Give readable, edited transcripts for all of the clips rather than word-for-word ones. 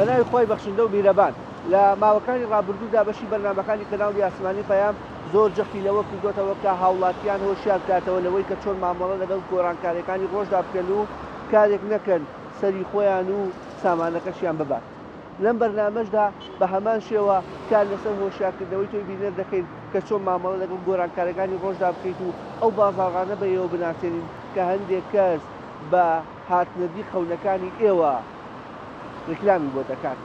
بەناوی خۆی بەخشندە و میرەبان لە ماوەکانی ڕابردوودا بەشی بەرنامەکانی کەناڵی ئاسمانی پەیام زۆر جەختی لەوە کردوتەوە کە هاوڵاتیان هۆشیار بکاتەوە لەوەی کە چۆن مامەڵە لەگەڵ گۆڕانکاریەکانی ڕۆژدا بکەن و کارێک نەکەن سەری خۆیان و سامانەکەشیان ببات. لەم بەرنامەشدا بە هەمان شێوە کار لەسەر هۆشیارکردنەوەی تۆی بینەر دەکەین کە چۆن مامەڵە لەگەڵ گۆڕانکاریەکانی ڕۆژدا بکەیت و ئەو بازاڕانە بەیەوە بناسێنین کە هەندێک کەس بە هاتنەدی خەونەکانی ئێوە ڕکلامی بۆ دەکات.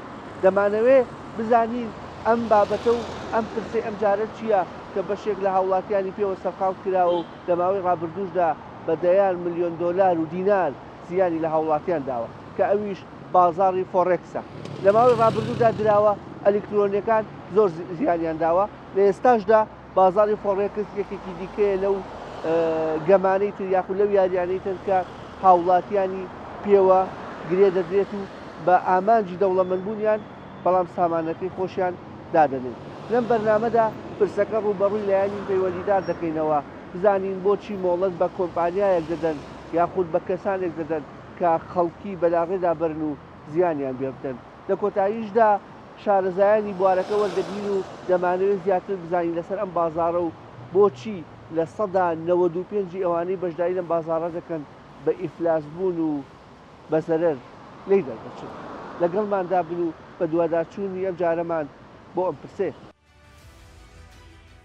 دەمانەوێ بزانین ئەم بابەتە و ئەم پرسەی ئەم جارە چییە کە بەشێک لە هاوڵاتیانی پێوە سەرقاوت کراوە و لە ماوەی ڕابردووشدا بە دەیان ملیۆن دۆلار و دینار زیانی لە هاوڵاتیان داوە کە ئەویش بازاڕی فۆڕێکسە. لە ماوەی ڕابردوودا دراوە ئەلکترۆنیەکان زۆر زیانیان داوە لە ئێستاشدا بازاڕی فۆڕێکس یەکێکی دیکەیە لەو گەمانەی تر یاخود لەو یاریانەی تر کە هاوڵاتیانی پێوە گرێ دەدرێت و بە ئامانجی دەوڵەمەندبوونیان بەڵام سامانەکەی خۆشیان دادەنێت. لەم بەرنامەدا پرسەکە ڕوبەڕووی لایەنی پەیوەندیدار دەکەینەوە بزانین بۆچی مۆڵەت بە کۆمپانیایەک دەدەن یاخود بە کەسانێک دەدەن کە خەڵکی بەلاغێدا بەرن و زیانیان پێ بدەن. لە کۆتاییشدا شارەزایانی بوارەکە وەردەگرین و دەمانەوێت زیاتر بزانین لەسەر ئەم بازاڕە و بۆچی لە سەدا 95 ئەوانەی بەشداری لەم بازاڕە دەکەن بە ئیفلاس بوون و بە زەرەر لی دەردەچن. لەگەڵماندا بن و بە دووادارچوونی ئەم جارەمان بۆ ئەم پرسێ.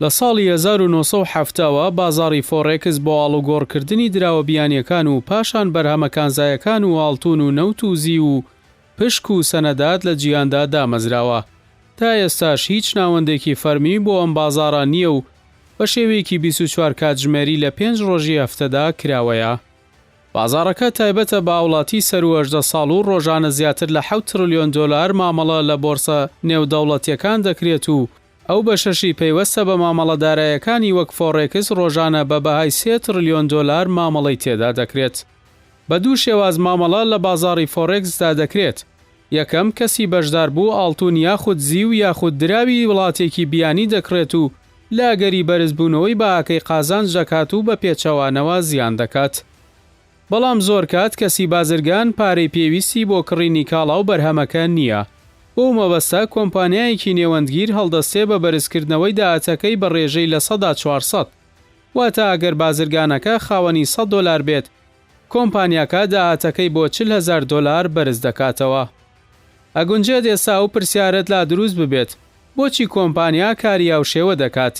لە ساڵی 1970ەوە بازاڕی فۆڕێکس بۆ ئاڵوگۆڕکردنی دراوە بیانیەکان و پاشان بەرهەمەکانزایەکان و ئاڵتون و نەوت و زی و پشک و سەنەدات لە جیهاندا دامەزراوە. تا ئێستاش هیچ ناوەندێکی فەرمی بۆ ئەم بازاڕە نییە و بە شێوەیەکی 24 کاتژمێری لە 5 ڕۆژی هەفتەدا کراوەیە. بازاڕەکە تایبەتە بە وڵاتی سەر و 18 ساڵ و ڕۆژانە زیاتر لە 7 تریلیۆن دۆلار مامەڵە لە بۆرسە نێودەوڵەتیەکان دەکرێت و ئەو بەشەشی پەیوەستە بە مامەڵەدارایەکانی وەک فۆڕێکس ڕۆژانە بە بەهای 3 تریلیۆن دۆلار مامەڵەی تێدا دەکرێت. بە دوو شێواز مامەڵە لە بازاڕی فۆڕێکسدا دەکرێت. یەکەم کەسی بەشدار بوو ئاڵتون یاخود زی و یاخود دراوی وڵاتێکی بیانی دەکرێت و لاگەری بەرزبوونەوەی بە ئاکەی قازانج دەکات و بە پێچەوانەوە زیان دەکات. بەڵام زۆر کات کەسی بازرگان پارەی پێویستی بۆ کڕینی کاڵا و بەرهەمەکە نییە. بۆ مەبەستە کۆمپانیایەکی نێوەندگیر هەڵدەستێ بە بەرزکردنەوەی داهاتەکەی بە ڕێژەی لە 400 واتە ئەگەر بازرگانەکە خاوەنی 100 دۆلار بێت کۆمپانیاکە داهاتەکەی بۆ 40,000 دۆلار بەرز دەکاتەوە. ئەگونجێت ئێستا و پرسیارەت لا دروست ببێت بۆچی کۆمپانیا کاری هاوشێوە دەکات.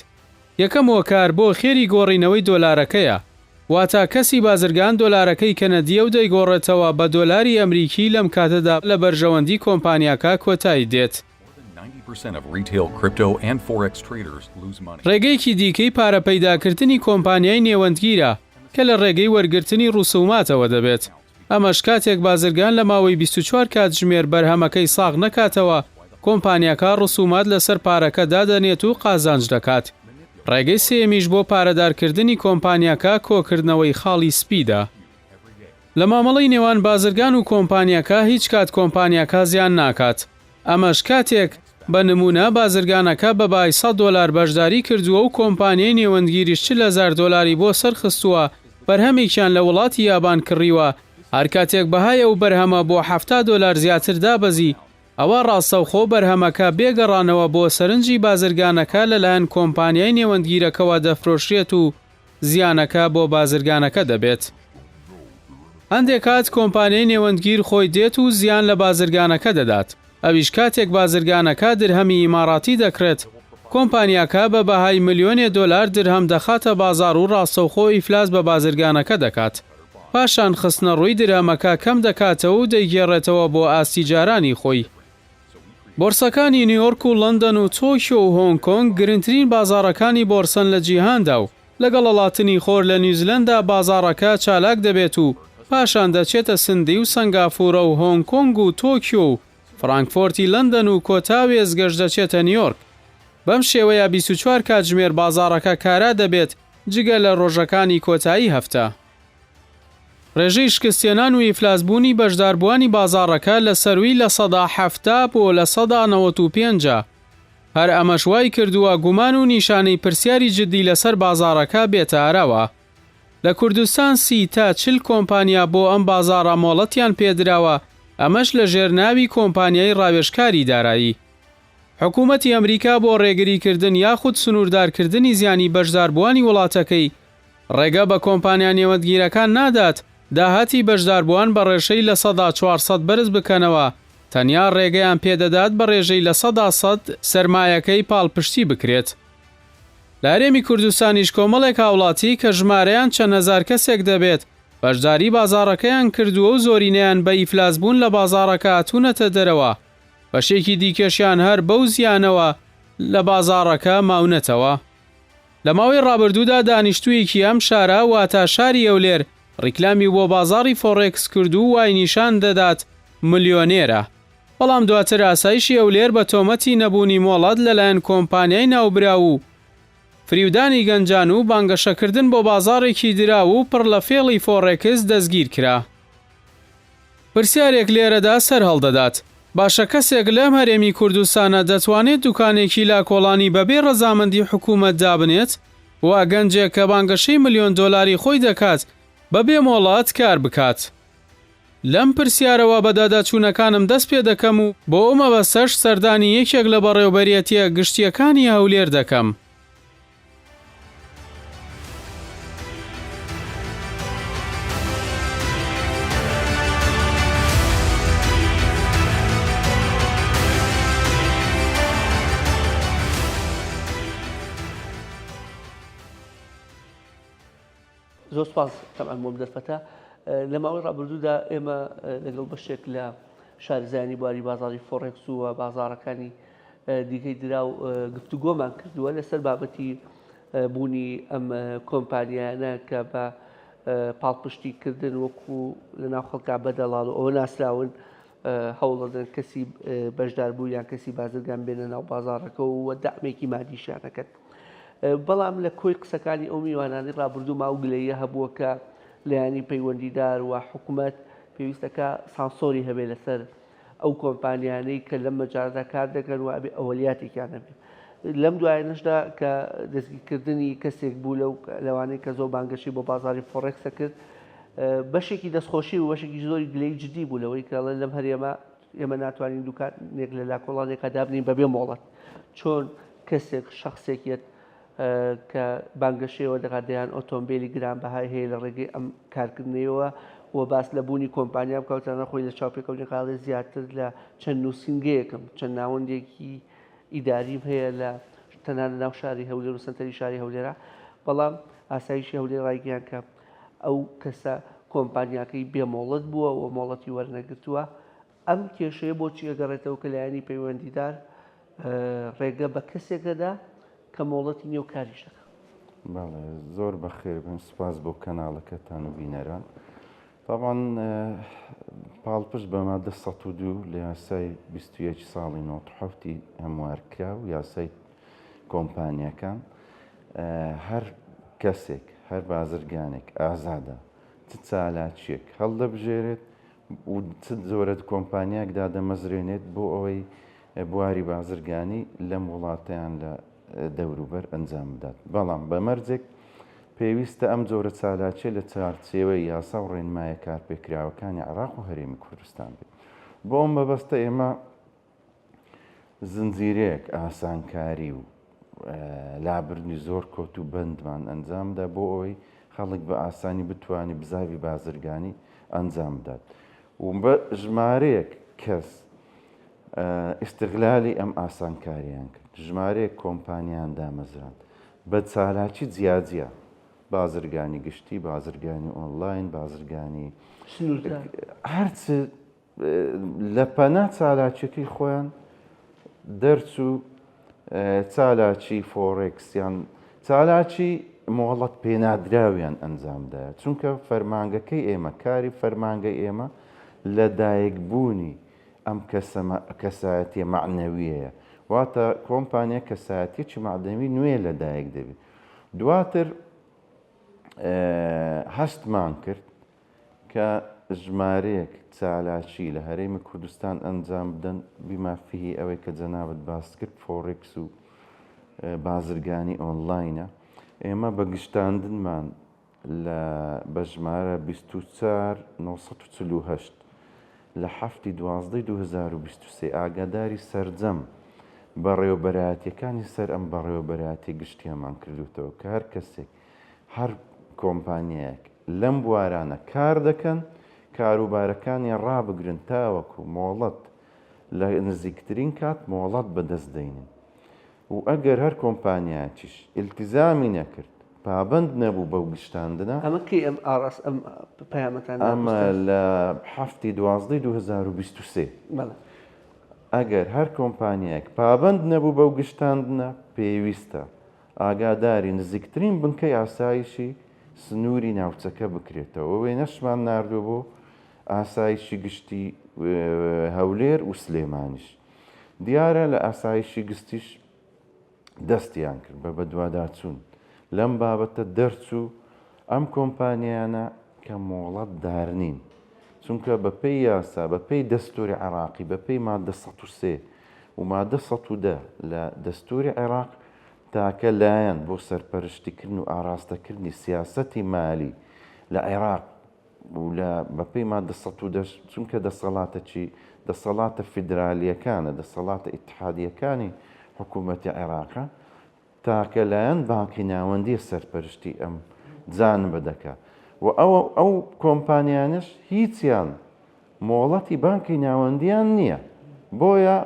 یەکەم هۆکار بۆ خێری گۆڕینەوەی دۆلارەکەیە، واتە کەسی بازرگان دۆلارەکەی کەنەدیە و دەیگۆڕێتەوە بە دۆلاری ئەمریکی لەم کاتەدا لە بەرژەوەندی کۆمپانیاکە کۆتایی دێت. ڕێگەیەکی دیکەی پارە پەیداکردنی کۆمپانیای نێوەندگیرە کە لە ڕێگەی وەرگرتنی ڕوسوماتەوە دەبێت. ئەمەش کاتێک بازرگان لە ماوەی 24 کاتژمێر بەرهەمەکەی ساغ نەکاتەوە کۆمپانیاکە ڕوسومات لەسەر پارەکە دادەنێت و قازانج دەکات. ڕێگەی سێمیش بۆ پارەدارکردنی کۆمپانیاکە کۆکردنەوەی خاڵی سپیدا. لە مامەڵەی نێوان بازرگان و کۆمپانیاکە هیچ کات کۆمپانیاکە زیان ناکات. ئەمەش کاتێک بە نمونە بازرگانەکە بە بای 100 دۆلار بەشداری کردووە و کۆمپانیای نێوەندگیریش 40,000 دۆلاری بۆ سەرخستووە بەرهەمێکیان لە وڵاتی یابان کڕیوە هەر کاتێک بەهای ئەو بەرهەمە بۆ 70 دۆلار زیاتر دابەزی ئەوە ڕاستەوخۆ بەرهەمەکە بێگەڕانەوە بۆ سەرنجی بازرگانەکە لەلایەن کۆمپانیای نێوەندگیرەکەوە دەفرۆشرێت و زیانەکە بۆ بازرگانەکە دەبێت. هەندێک کات کۆمپانیای نێوەندگیر خۆی دێت و زیان لە بازرگانەکە دەدات. ئەویش کاتێک بازرگانەکە درهەمی ئیماڕاتی دەکرێت کۆمپانیاکە بە بەهای ملیۆنی دۆلار درهەم دەخاتە بازار و ڕاستەوخۆ ئیفلاس بە بازرگانەکە دەکات. پاشان خستنە ڕووی درهەمەکە کەم دەکاتەوە و دەیگێڕێتەوە بۆ ئاستیجارانی خۆی. بۆرسەکانی نیویۆرک و لەندەن و تۆکیۆ و هۆنگ کۆنگ گرنگترین بازاڕەکانی بۆرسن لە جیهاندا و لەگەڵ وڵاتنی خۆر لە نیوزیلەندا بازاڕەکە چالاک دەبێت و پاشان دەچێتە سندی و سنگافورە و هۆنگ کۆنگ و تۆکیۆ و فرانکفۆرتی لەندەن و کۆتاوێز گەشت دەچێتە نیویۆرک. بەم شێوەیە 24 کاتژمێر بازاڕەکە کارا دەبێت جگە لە ڕۆژەکانی کۆتایی هەفتە. ڕێژەی شکستێنان و ئیفلاسبوونی بەشداربووانی بازاڕەکە لە سەروی لە 170 بۆ لە 195. هەر ئەمەش وای کردووە گومان و نیشانەی پرسیاری جدی لەسەر بازاڕەکە بێتە ئارەوە. لە کوردستان 30 تا 40 کۆمپانیا بۆ ئەم بازاڕە مۆڵەتیان پێدراوە ئەمەش لە ژێرناوی کۆمپانیای ڕاوێژکاری دارایی. حکوومەتی ئەمریکا بۆ ڕێگریکردن یاخود سنووردارکردنی زیانی بەشداربووانی وڵاتەکەی ڕێگە بە کۆمپانیا نێوەندگیرەکان نادات داهاتی بەشداربووان بە ڕێژەی لە 400 بەرز بکەنەوە، تەنیا ڕێگەیان پێدەدات بە ڕێژەی لە 100 سەرمایەکەی پاڵپشتی بکرێت. لە هەرێمی کوردستانیش کۆمەڵێک هاوڵاتی کە ژمارەیان چەند هەزار کەسێک دەبێت بەشداری بازاڕەکەیان کردووە و زۆرینەیان بە ئیفلاسبوون لە بازاڕەکە هاتوونەتە دەرەوە، بەشێکی دیکەشیان هەر بەو زیانەوە لە بازاڕەکە ماونەتەوە. لە ماوەی ڕابردوودا دانیشتوویەکی ئەم شارە واتە شاری ئەولێر ڕیکلامی بۆ بازاڕی فۆڕێکس کردو و وای نیشان دەدات ملیۆنێرە، بەڵام دواتر ئاسایشی ئەولێر بە تۆمەتی نەبوونی مۆڵەت لەلایەن کۆمپانیای ناوبرا و فریودانی گەنجان و بانگەشەکردن بۆ بازاڕێکی دراو و پڕ لە فێڵی فۆڕێکس دەستگیر کرا. پرسیارێک لێرەدا سەر هەڵدەدات، باشە کەسێک لەم هەرێمی کوردستانە دەتوانێت دوکانێکی لاکۆڵانی بەبێ ڕەزامەندی حکوومەت دابنێت؟ وا گەنجێک کە بانگەشەی ملیۆن دۆلاری خۆی دەکات بەبێ مۆڵەت کار بکات؟ لەم پرسیارەوە بەداداچوونەکانم دەست پێ دەکەم و بۆ ئەو مەبەستەش سەردانی یەکێک لە بەڕێوەبەریەتیە گشتیەکانی هەولێر دەکەم. زۆر سپاس تەمان بۆم دەرفەتە. لە ماوەی ڕابردوودا ئێمە لەگەڵ بەشێک لە شارزانی بواری بازاڕی فۆڕێکس و بازاڕەکانی دیکەی دراو گفتوگۆمان کردووە لەسەر بابەتی بوونی ئەم کۆمپانیانە کە بە پاڵپشتیکردن وەکو لە ناو خەڵکا بەدەڵاڵ و ئەوە ناسراون هەوڵەدەن کەسی بەشدار بوو یان کەسی بازرگان بێنە ناو بازاڕەکە و دەعمێکی مادیشانەکەت. بەڵام لە کۆی قسەکانی ئەو میوانانی ڕابردوو ماوگلەیە هەبووە کە لایانی پەیوەندیدار و حکوومەت پێویستەکە سانسۆری هەبێت لەسەر ئەو کۆمپانیانەی کە لەم مەجاردا کار دەکەن و ئەبێ ئەوەلیاتێکیان هەبێت. لەم دوایانەشدا کە دەستگیرکردنی کەسێک بوو لەوانەی کە زۆر بانگەشی بۆ بازاری فۆڕێکسە کرد، بەشێکی دەستخۆشی و بەشێکی زۆری گلەی جدی بوو لەوەی کە لەم هەرێمە ئێمە ناتوانین دوکانێک لە لاکۆڵانێکە دابنین بەبێ مۆڵەت. چۆن کەسێک شخصێکیت کە بانگەشەوە دەکاتیان ئۆتۆمبیلی گرانبەهای هەیە لە ڕێگەی ئەم کارکردنەوە و باس لە بوونی کۆمپانیا بکەوتانە خۆی لە چاوپێکەوتنی زیاتر لە چەند نووسنگەیەکم چەند ناوەندێکی ئیداریم هەیە لە تەنانە ناو شاری هەولێر و سنتەری شاری هەولێرە، بەڵام ئاسایشی هەولێر ڕایگەیان کە ئەو کەسە کۆمپانیاکەی بێمۆڵەت بووە و مۆڵەتی وەرنەگرتووە. ئەم کێشەیە بۆچی ئەگەڕێتەوە کە لایانی پەیوەندیدار ڕێگە بە کەسێکەدا کە مۆڵەتی نێو کاریش دەکە. بەڵێ زۆر بەخێر بن، سپاس بۆ کەناڵەکەتان و بینەران. طبعاً پاڵپشت بە مادە 102 لە یاسای 21 ساڵی 97 هەموارکرا و یاسای کۆمپانیەکان هەر کەسێک هەر بازرگانێک ئازادە چ چالاکیەک هەڵدەبژێرێت و چ زۆرە کۆمپانیاک دادەمەزرێنێت بۆ ئەوەی بواری بازرگانی لەم وڵاتەیان لە دەوروبەر ئەنجام بدات. بەڵام بەمەرجێک پێویستە ئەم جۆرە چالاکیە لە چارچێوەی یاسا و ڕێنمایە کارپێکراوەکانی عێراق و هەرێمی کوردستان بێت. بۆ ئەم مەبەستە ئێمە زنجیرەیەک ئاسانکاری و لابردنی زۆر کۆت و بەندمان ئەنجامدا بۆ ئەوەی خەڵک بە ئاسانی بتوانێت بزاوی بازرگانی ئەنجام بدات و بە ژمارەیەک کەس ئیستیغلالی ئەم ئاسانکاریان کرد. ژمارەیەک کۆمپانیان دامەزران بە چالاکی جیاجیە، بازرگانی گشتی، بازرگانی ئۆنلاین، بازرگانی هەرچ لە پەنا چالاکیەکەی خۆیان دەرچوو چالاکی فۆڕێکس یان چالاکی مۆڵەت پێنادراویان ئەنجامدایە. چونکە فەرمانگەکەی ئێمە کاری فەرمانگەی ئێمە لە دایکبوونی ئەم کەسایەتیە معنەویەیە، واتە کۆمپانیا کەسایەتیەکی مادەمی نوێ لە دایک دەبێت. دواتر هەستمان کرد کە ژمارەیەک چالاکی لە هەرێمی کوردستان ئەنجام بدەن بیمافیهی ئەوەی کە جەنابەت باس کرد فۆڕێکس و بازرگانی ئۆنلاینە. ئێمە بە گشتاندنمان بە ژمارە 24948 لە 2023 ئاگاداری سەرجەم بەڕێوەبەرایەتیەکانی سەر ئەم بەڕێوەبەرایەتی گشتیەمان کردوتەوە کە هەر کەسێک هەر کۆمپانیایەک لەم بوارانە کار دەکەن کاروبارەکانی ڕابگرن تاوەکو مۆڵەت لە نزیکترین کات مۆڵەت بەدەست دەینن و ئەگەر هەر کۆمپانیایەکیش ئیلتیزامی نەکرد پابند نەبوو بەو گشتاندنە ئەمە لە 2023 ئەگەر هەر کۆمپانیایەک پابند نەبوو بەو گشتاندنە پێویستە ئاگاداری نزیکترین بنکەی ئاسایشی سنووری ناوچەکە بکرێتەوە وێنەشمان ناردووە بۆ ئاسایشی گشتی هەولێر و سلێمانیش دیارە لە ئاسایشی گشتیش دەستیان کرد بە بەدواداچوون لەم بابەتە دەرچوو ئەم کۆمپانیانە کە مۆڵەت دارنین چونکە بەپێی یاسا بەپێی دەستوری عێراقی بەپێی مادە 103 و مادە 110 لە دەستوری عێراق تاکە لایەن بۆ سەرپەرشتیکردن و ئاراستەکردنی سیاسەتی مالی لە عێراق و لە بەپێی مادە 110 چونکە دەسەڵاتەکی دەسەڵاتە فیدرالیەکانە دەسەڵاتە ئیتحادیەکانی حکوومەتی عێراقە تاکە لایەن بانکی ناوەندی سەرپەرشتی ئەم جان بەدەکات و ئەو کۆمپانیانش هیچیان مۆڵەتی بانکی ناوەندیان نییە بۆیە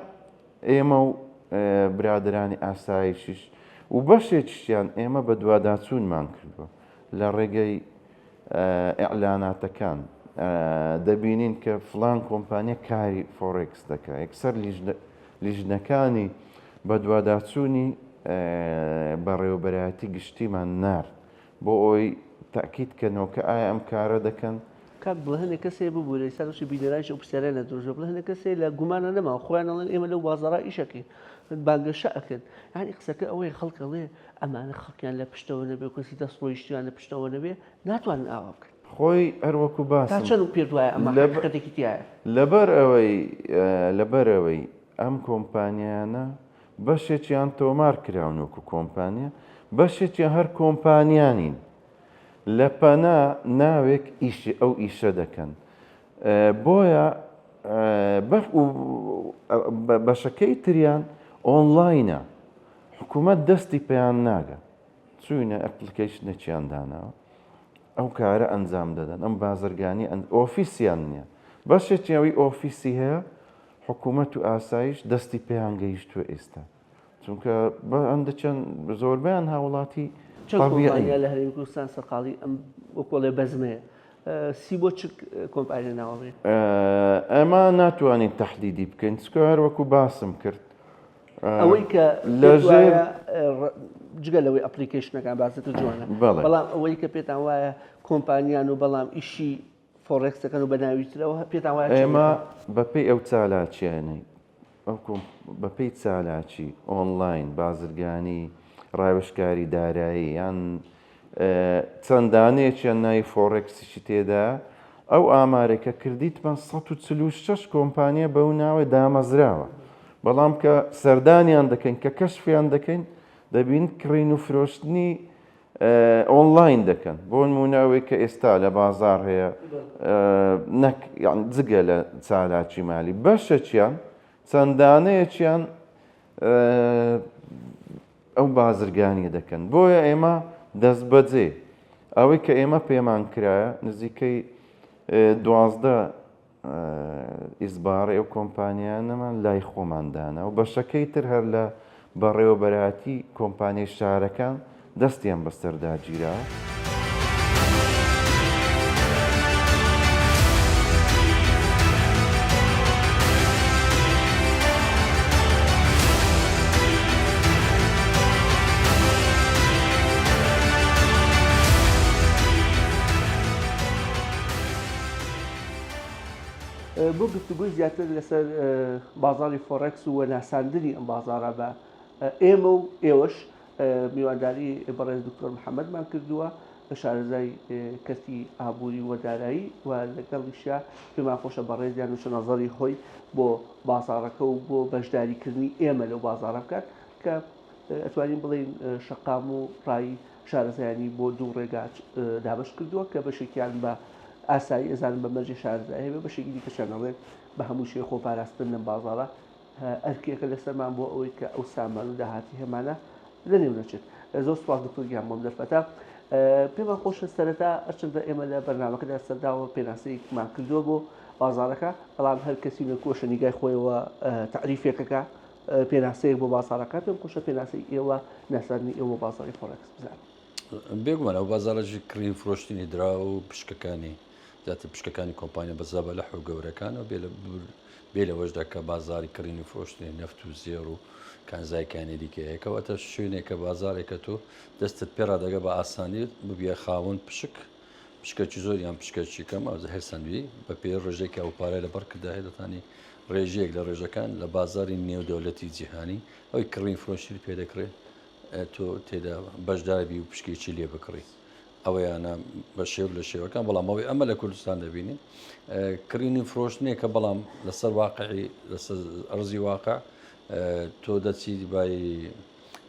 ئێمە و برادرانی ئاسایشیش و بەشێکیان ئێمە بە دوواداچوونمان کردووە لە ڕێگەی ئیعلاناتەکان دەبینین کە فڵان کۆمپانیا کاری فۆڕێکس دەکات یەکسەر لیژنەکانی بە دوواداچوونی بەڕێوەبەرایەتی گشتیمان نارد بۆ ئەوی تاکیدکەنەوە کە ئایا ئەم کارە دەکەن کاک بڵێ هەندێک کەسێ ببوو لە ئێستاشی بینەرایش ئەو پرسیارە نەدرۆژە بڵێ هەندێک کەسێ لە گومانە نەما خۆیان ئەڵێن ئێمە لەو بازاڕا ئیشەکەین بانگەشە ئەکەن یعنی قسەکە ئەوەی خەڵکەڵێ ئەمانە خەڵکیان لە پشتەوە نەبێ کەسی دەستڕۆیشتیان لە پشتەوە نەبێ ناتوانن ئاوا بکەن خۆی هەروەکو باسم تا چەند پێ دوایە ئەمە حقیقەتێکی تایە لەبەر ئەوەی ئەم کۆمپانیانە بەشێکیان تۆمار کراون وەکو کۆمپانیا بەشێکیان هەر کۆمپانیانین لە پەنا ناوێک ئەو ئیشە دەکەن بۆیە بەشەکەی تریان ئۆنلاینە حکوومەت دەستی پێیان ناگە چوینە ئەپلیکیشنێکیان داناوە ئەو کارە ئەنجام دەدەن ئەم بازرگانی ئۆفیسیان نییە بەشێکی ئەوەی ئۆفیسی هەیە حکوومەت و ئاسایش دەستی پێیان گەیشتووە ئێستا چونکە ئەندە چەند زۆربیان هاوڵاتی لە هەرێمی کوردستان سەرقاڵی ئەم وەکۆڵێ بەزمەیە سی بۆ چ کۆمپانیا ناوەڕێ ئەمە ناتوانین تەحدیدی بکەین چکە هەر وەکو باسم کرد ئەوەی کە لەژێر جگە لەوەی ئەپلیکیشنەکان بازێتە جوانە بەڵام ئەوەی کە پێتان وایە کۆمپانیان و بەڵام ئیشی فۆڕێکسەکەن و بەناویترەوە پێتان وایە ئێمە بەپێی ئەو چالاکیانەی بەپێی چالاکی ئۆنلاین بازرگانی ڕاوێژکاری دارایی یان چەندانەیەکیان ناوی فۆڕێکسیشی تێدا ئەو ئامارێکە کردیتمان 146 کۆمپانیا بەو ناوێ دامەزراوە بەڵام کە سەردانیان دەکەین کە کەشفیان دەکەین دەبین کڕین و فرۆشتنی ئۆنلاین دەکەن بۆ نموناوەی کە ئێستا لە بازار هەیە جگە لە چالاکی مالی بەشەکیان چەندانەیەکیان ئەو بازرگانی دەکەن بۆیە ئێمە دەست بەجێ ئەوەی کە ئێمە پێمان کرایە نزیکەی 12 ئیزبارەی ئەو کۆمپانیانەمان لای خۆماندانە و بەشەکەی تر هەر لە بەڕێوەبەرایەتی کۆمپانیای شارەکان دەستیان بەسەرداگیرا. بۆ گفتوگوی زیاتر لەسەر بازاری فۆڕێکس و وەناساندنی ئەم بازارە بە ئێمە و ئێوەش میوانداری بەڕێز دکتۆر محەممەدمان کردووە بە شارەزای کەسی ئابووری وەدارایی و لەگەڵیشە پێمان خۆشە بەڕێزیان و نەزەری خۆی بۆ بازارەکە و بۆ بەشداریکردنی ئێمە لەو بازارە بکات کە ئەتوانین بڵێن شەقام و ڕایی شارەزایانی بۆ دوو ڕێگا دابش کردووە کە بەشێکیان بە ئاسایی ئەزانم بە مەرجی شارەزایی بە بەشێکی دیکەشانەڵێن بە هەموو شێ خۆپاراستن لەم بازاڕە ئەرکێکە لەسەرمان بۆ ئەوەی کە ئەو سامان و داهاتی هەمانە لە نێو نەچێت. زۆر سوپاس دکتۆر گیان بۆم دەرفەتە. پێمان خۆشە سەرەتا ئەچنددە ئێمە لە بەرنامەکەدا سەرداوە پێناسەیەکمان کردووە بۆ بازارەکە، بەڵام هەر کەسی نەکۆشە نیگای خۆیەوە تعریفێکەکە پێناسەیەک بۆ بازارەکە. پێم خۆشە پێناسەی ئێوە ناساردنی ئێوە بازاری فۆرەکس بزانین. بێگومان ئەو بازارەژی کڕین فرۆشتنی درا و پشکەکانی زیاتر پشکەکانی کۆمپانیا بەزابە لە حو گەورەکانەوە بێ لەوەشدا کە بازاری کڕینی فرۆشتنی نەفت و زێر و کانزایکانی دیکەیەکەوەتە شوێنێکە بازارێکە تۆ دەستت پێڕادەگە بە ئاسانی ببیە خاوەن پشکەکی زۆریان پشکەکی کەم هەر سندوی بە پێ ڕێژێکی ئەو پارە لە بەرکردا هێدەتانی ڕێژەیەک لە ڕێژەکان لە بازاری نێودەوڵەتی جیهانی ئەوی کڕین فرۆشتی پێ دەکرێت تۆ تێدا بەشداربی و پشکێکی لێ بکڕی ئەوەیانە بە شێو لە شێوەکان، بەڵام ئەوەی ئەمە لە کوردستان دەبینی کڕینی فرۆشتنێکە، بەڵام لەسەر واقعی لەسەر ئەرزی واقع تۆ دەچی بای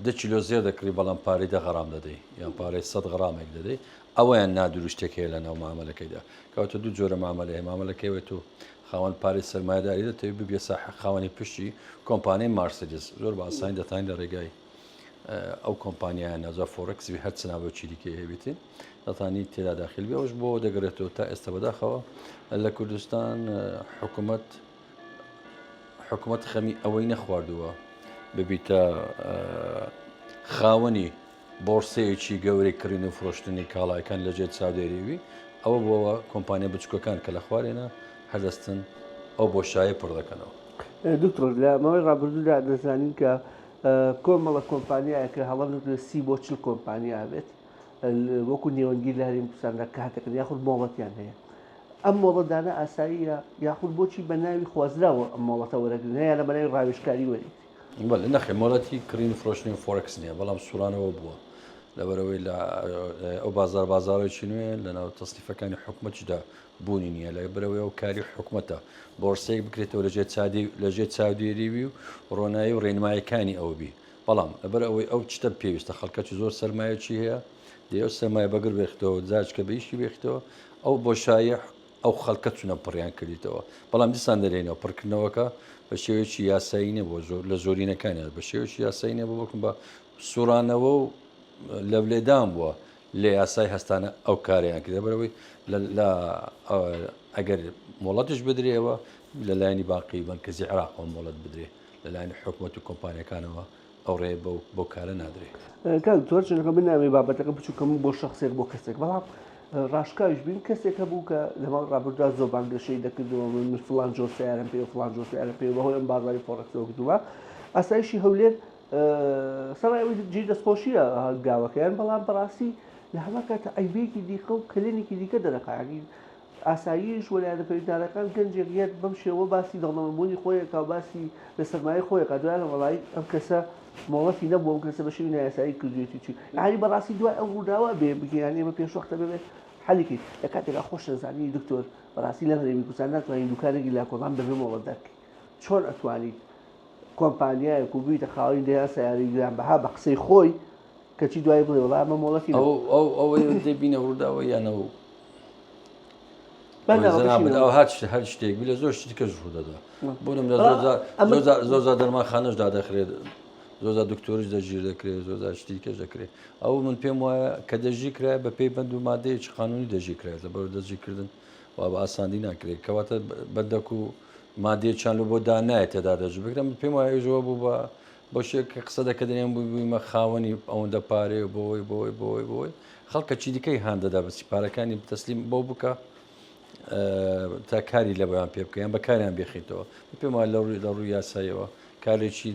10 کیلۆ زێر دەکڕی، بەڵام پارەی 10 غرام دەدەی یان پارەی 100 غرامێک دەدەی. ئەوەیان نادروشتێک هەیە لە ناو مامەلەکەیدا، کەواتە دوو جۆرە مامەلەیە. مامەلەکەوێت و خاوەن پارەی سەرمایه‌داری دەتەوێت ببیە خاوەنی پشتی کۆمپانیای مارسیدس، زۆر بە ئاسانی دەتوانین لە ڕێگای ئەو کۆمپانیایان نازە فۆرەکسی هەر چناوە چیریکە هەبێتین دەتانی تێدا داخل بێ. ئەوش بۆ دەگرێتەوە تا ئێستا بەداخەوە لە کوردستان حکوومەت خەمی ئەوەی نەخواردووە ببیتە خاوەنی بۆرسەیەکی گەورەی کڕین و فرۆشتنی کاڵایەکان لە جێت چاودێریوی، ئەوە بۆەوە کۆمپانیا بچکۆکان کە لە خوارێنە هەردەستن ئەو بۆشایە پڕ دەکەنەوە. دکتۆر لە ماوەی ڕابردوودا دەزانین کە کۆمەڵە کۆمپانیایەکە هەڵم سی بۆ 40 کۆمپانیا بێت وەکو نێوەنگی لە هەرێمی کوردستاندا کاتەکەن یاخود مۆڵەتیان هەیە. ئەم مۆڵەتدانە ئاساییە یاخود بۆچی بە ناوی خوازراوە ئەم مۆڵەتە وەرەگرن هەیە لە بەناوی ڕاوێژکاری وەری؟ بەڵێ نەخێ مۆڵەتی کڕین فرۆشتنی فۆرەکس نییە، بەڵام سوورانەوە بووە لەبەرەوەی لە ئەو بازارێکی نوێ لە ناو تەسلیفەکانی حکوومەتیدا بوونی نییە، لە بەرەوەی ئەو کاری حکوومەتە بۆرسەیەک بکرێتەوە لە ژێر چاودێریوی و ڕۆنایی و ڕێنمایەکانی ئەوبی. بەڵام لەبەر ئەوەی ئەو چتە پێویستە خەڵکەی زۆر سەرمایەکی هەیە دێ ئەو سەرمایە بەگر بێختەوە جاچکە بەیشتی بێختەوە ئەو بۆشایە ئەو خەڵکە چونە پڕیان کردیتەوە. بەڵام دیسان دەرێنەوە پڕکردنەوەکە بە شێوەیەکی یاسایی نە بۆ زۆر لە زۆرینەکانیان بە شێوەیەکی یاسایی نە بۆ بکن بە سوورانەوە و لە لێدان بووە لێ یاسای هەستانە ئەو کاریان کرد. بەرەوەی ئەگەر مۆڵەتش بدرێەوە لە لایەنی باقی بەنکەزی عێراقەوە مۆڵەت بدرێ لە لایەنی حکوومەت و کۆمپانیەکانەوە ئەو ڕێ بۆ کارە نادرێت. دکتۆر چونکە بناوی بابەتەکە بچووکەم بۆ شخصێک بۆ کەسێک، بەڵام ڕاشکاویش بین کەسێک هەبوو کە لەماڵ ڕابردودا زۆر بانگەشەی دەکردەوە من فلان جۆر سیارم پێ و فلان جۆر سیارم پێ بەهۆی ئەم بازاری فۆرەکسەوە کردووە. ئاسایشی هەولێر سەرایەوەی جێ دەستخۆشیە گاوەکەیان، بەڵام بەڕاستی لە هەما کاتە ئەیبێکی دیکە و کلێنێکی دیکە دەرەقاگی ئاساییش وەلایەتە پەیدارەکان گەنجێکیت بەم شێوە باسی دەڵەمەبوونی خۆیەکە و باسی لە سەرمایە خۆیەکە دوای لە وەڵایی ئەم کەسە مۆڵەتی نەبووە ئەم کەسە بە شێوی نایاسایی کردوێتی چی یعنی بەڕاستی دوای ئەو ڕووداوە بێ بگەیان ئێمە پێشوەختە ببێت حەلیکەین. لە کاتێکا خۆش دەزانی دکتۆر بەڕاستی لە هەرێمی کوردستان ناتوانین دوکانێکی لاکۆڵان بەبێ مۆڵەت دەکەین. چۆن ئەتوانیت کۆمپانیایەک و بیتە خاوەنی دەیان سیارەی گرانبەها بە قسەی خۆی کەچی دوای بڵێ وەڵا ئەمە مۆڵەتی ئەوەی دەبینە ڕووداوە یانەوە هەر شتێک لە زۆر شتێکەش ڕوودەدا بۆنم زۆر دەرمانخانەش دادەخرێت، زۆر دکتۆریش دەژیر دەکرێت، زۆر شتی کەش دەکرێت. ئەو من پێم وایە کە دەژی کرای بە پێی بەند و مادەیەکی قانونی دەژی کرێت لە بەر دەژیکردن وا بە ئاساندی ناکرێت کەواتە بەندەک و مادەیەکیان بۆ دانایە تێدا دەژی بکرێن. پێم وایە ژەوە بوو بۆ شێک قسە دەکە دەیان بوویمە خاوەنی ئەوەندە پارێ بۆی خەڵکە چی دیکەی هاندەدا بەسی پارەکانی تەسلیم بۆ بکە تا کاری لە بەیان پێ بکەیان بە کاریان بێخیتەوە. پێم وایە لە ڕووی یاساییەوە کارێکی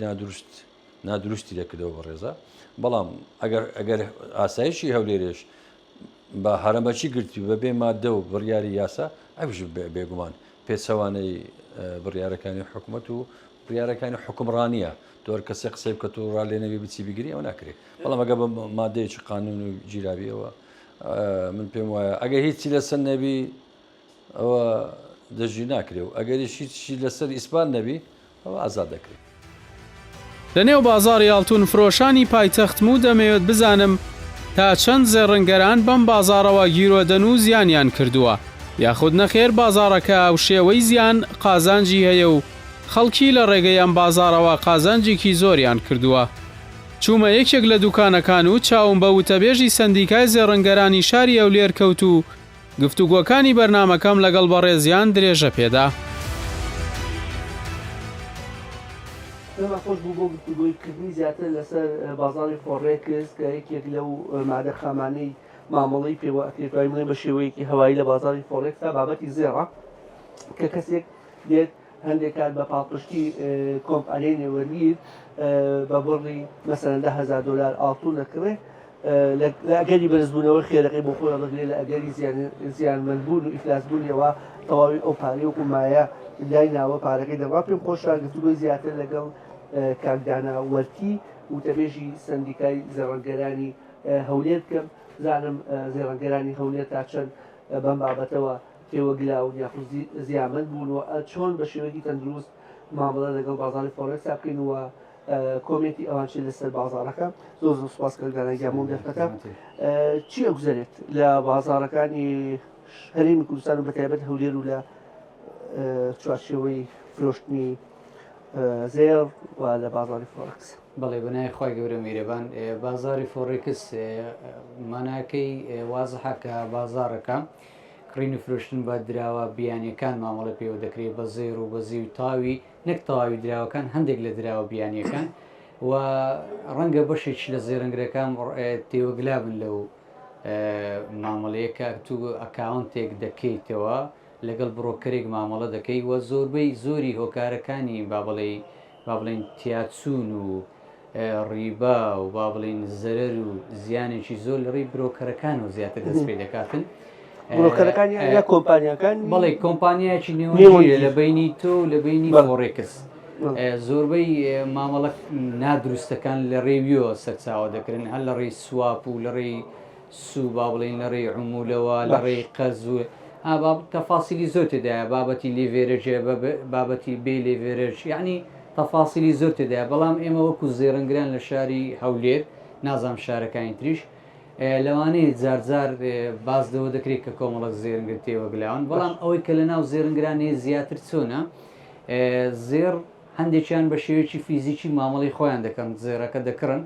نادروستی دەکردەوە بە ڕێزە. بەڵام ئەگەر ئاسایشی هەولێرێش بە هەرەمەچی گرتی بەبێ مادە و بڕیاری یاسا ئەوش بێگومان پێچەوانەی بڕیارەکانی حکوومەت و بڕیارەکانی حکومڕانیە دۆر کەسێ قسەی بکە و ڕا لێ نەبێ بچی بگیری ئەو ناکرێت. بەڵام ئەگە بە مادەیەکی قانون و جیرابیەوە من پێم وایە ئەگەر هیچی لەسەر نەبی ئەوە دەژی ناکرێ و ئەگەریش هیچی لەسەر ئیسپان نەبی ئەوە ئازاد دەکرێت. لە نێو بازاڕی ئاڵتون فرۆشانی پایتەختم و دەمەوێت بزانم تا چەند زێڕنگەران بەم بازاڕەوە گیرۆدەن و زیانیان کردووە یاخود نەخێر بازارەکە و شێوەی زیان قازانجی هەیە و خەڵکی لە ڕێگەی ئەم بازارەوە قازانجێکی زۆریان کردووە. چوومە یەکێک لە دوکانەکان و چاوم بە وتەبێژی سەندیکای زێڕەنگەرانی شاری ئەولێر کەوت و گفتوگۆکانی بەرنامەکەم لەگەڵ بەڕێزیان درێژە پێدا. خۆش بوو بۆ گفتوگۆیکردنی زیاتر لەسەر بازاڕی فۆڕێکس کە یەکێک لەو مادە خامانەی مامەڵەی پێوەکرێتوای بڵێن بە شێوەیەکی هەوایی لە بازاڕی فۆڕێکسا بابەتی زێڕە کە کەسێک دێت هەندێک کات بە پاڵپشتی کۆمپانیای نێوەرگیر بە بڕی مەسەرەن $10,000 ئاڵتوو دەکڕێت لە ئەگەری بەرزبوونەوە خێرەکەی بۆ خۆی دەگرێت لە ئەگەری زیانمەندبوون و ئیفلاسبوونیەوە تەواوی ئەو پارەی وەکو مایە لای ناوە پارەکەی دەڕا. پێم خۆشە گفتوگۆی زیاتر لەگەڵ کاکدانا وەرتی وتەبێژی سەندیکای زێڕەنگەرانی هەولێر بکەم زانم زێڕەنگەرانی هەولێر تا چەند بەم بابەتەوە تێوەگلاون یاخود زیامەند بوونەوە چۆن بە شێوەیەکی تەندروست مامەڵە لەگەڵ بازاڕی فۆڕێکسا بکەینەوە کۆمێتی ئەوانچی لەسەر بازارەکە. زۆر زۆر سوپاس کاکدانایگیامۆ دەفتەکە چی ئەگوزارێت لە بازارەکانی هەرێمی کوردستان و بەتایبەت هەولێر و لە چوارچێوەی فرۆشتنی زێڕ و لە بازاڕی فۆڕێکس؟ بەڵێ بەنای خۆی گەورە میرەبان بازاری فۆڕێکس ماناکەی وازەحە کە بازارەکە کڕین و فرۆشتن بە دراوە بیانیەکان مامەڵە پێوە دەکرێت بە زێر و بەزی و تاوی نەک تاوی دراوەکان هەندێک لە دراوە بیانیەکان و ڕەنگە بەشێکی لە زێڕەنگرەکان تێوەگلا بن لەو مامەڵەیەکە تو ئەکاونتێک دەکەیتەوە لەگەڵ بڕۆکەرێک مامەڵە دەکەی وە زۆربەی زۆری هۆکارەکانی با بڵێن تیاچون و ڕیبا و با بڵێن زەرەر و زیانێکی زۆر لە ڕێی برۆکەرەکان و زیاتر دەست پێ دەکاتن. برۆکەرەکانی یا کۆمپانیەکان؟ بەڵێ کۆمپانیایکی نێوەنجیرە لە بینی تۆ لە بینی فۆڕێکس زۆربەی مامەڵە نادروستەکان لە ڕێویەوە سەرچاوە دەکردن هەر لە ڕێی سواپ و لە ڕێی سو با بڵێن لە ڕێی عمولەوە لە ڕێی قەرز و تەفاسیلی زۆر تێدایە بابەتی لێڤێرەجێ بابەتی بێ لێڤێرەج یعنی تەفاسیلی زۆر تێدایە. بەڵام ئێمە وەکو زێڕەنگران لە شاری هەولێر نازام شارەکانی تریش لەوانەیە جارجار بازدەوە دەکرێت کە کۆمەڵک زێرنگر تێوەگلاون. بەڵام ئەوەی کە لە ناو زێڕنگرانی زیاتر چۆنە زێر هەندێکیان بە شێوەیەکی فیزیکی مامەڵی خۆیان دەکەن زێرەکە دەکڕن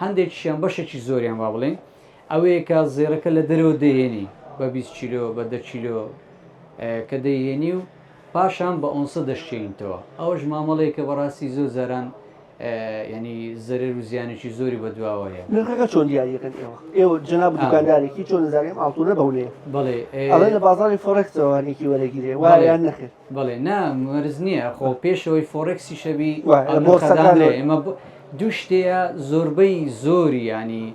هەندێکیان بەشێکی زۆریان با بڵێن ئەوەیە کە زێرەکە لە دەرەوە دەهێنی بە 20 کیلۆ بە 10 کیلۆ کە دەیهێنی و پاشان بە ئۆنسە دەشتێنیتەوە. ئەوەش مامەڵەیەکە بەڕاستی زۆر زاران ینی زەرەر و زیانێکی زۆری بەدواوەیە. نرخەکە چۆن دیاریەکەن ئێوە جەناب دوکاندارێکی چۆن نزانیم ئاڵتوونە بەونێ بەڵێ ئەڵێ لە بازاڕی فۆڕێکسەوەوانێکی وەرەگیرێ وایان نەخێت؟ بەڵێ نا مەرز نییە خۆ پێشەوەی فۆڕێکسی شەبی ئێمە دوو شتەیە زۆربەی زۆری ینی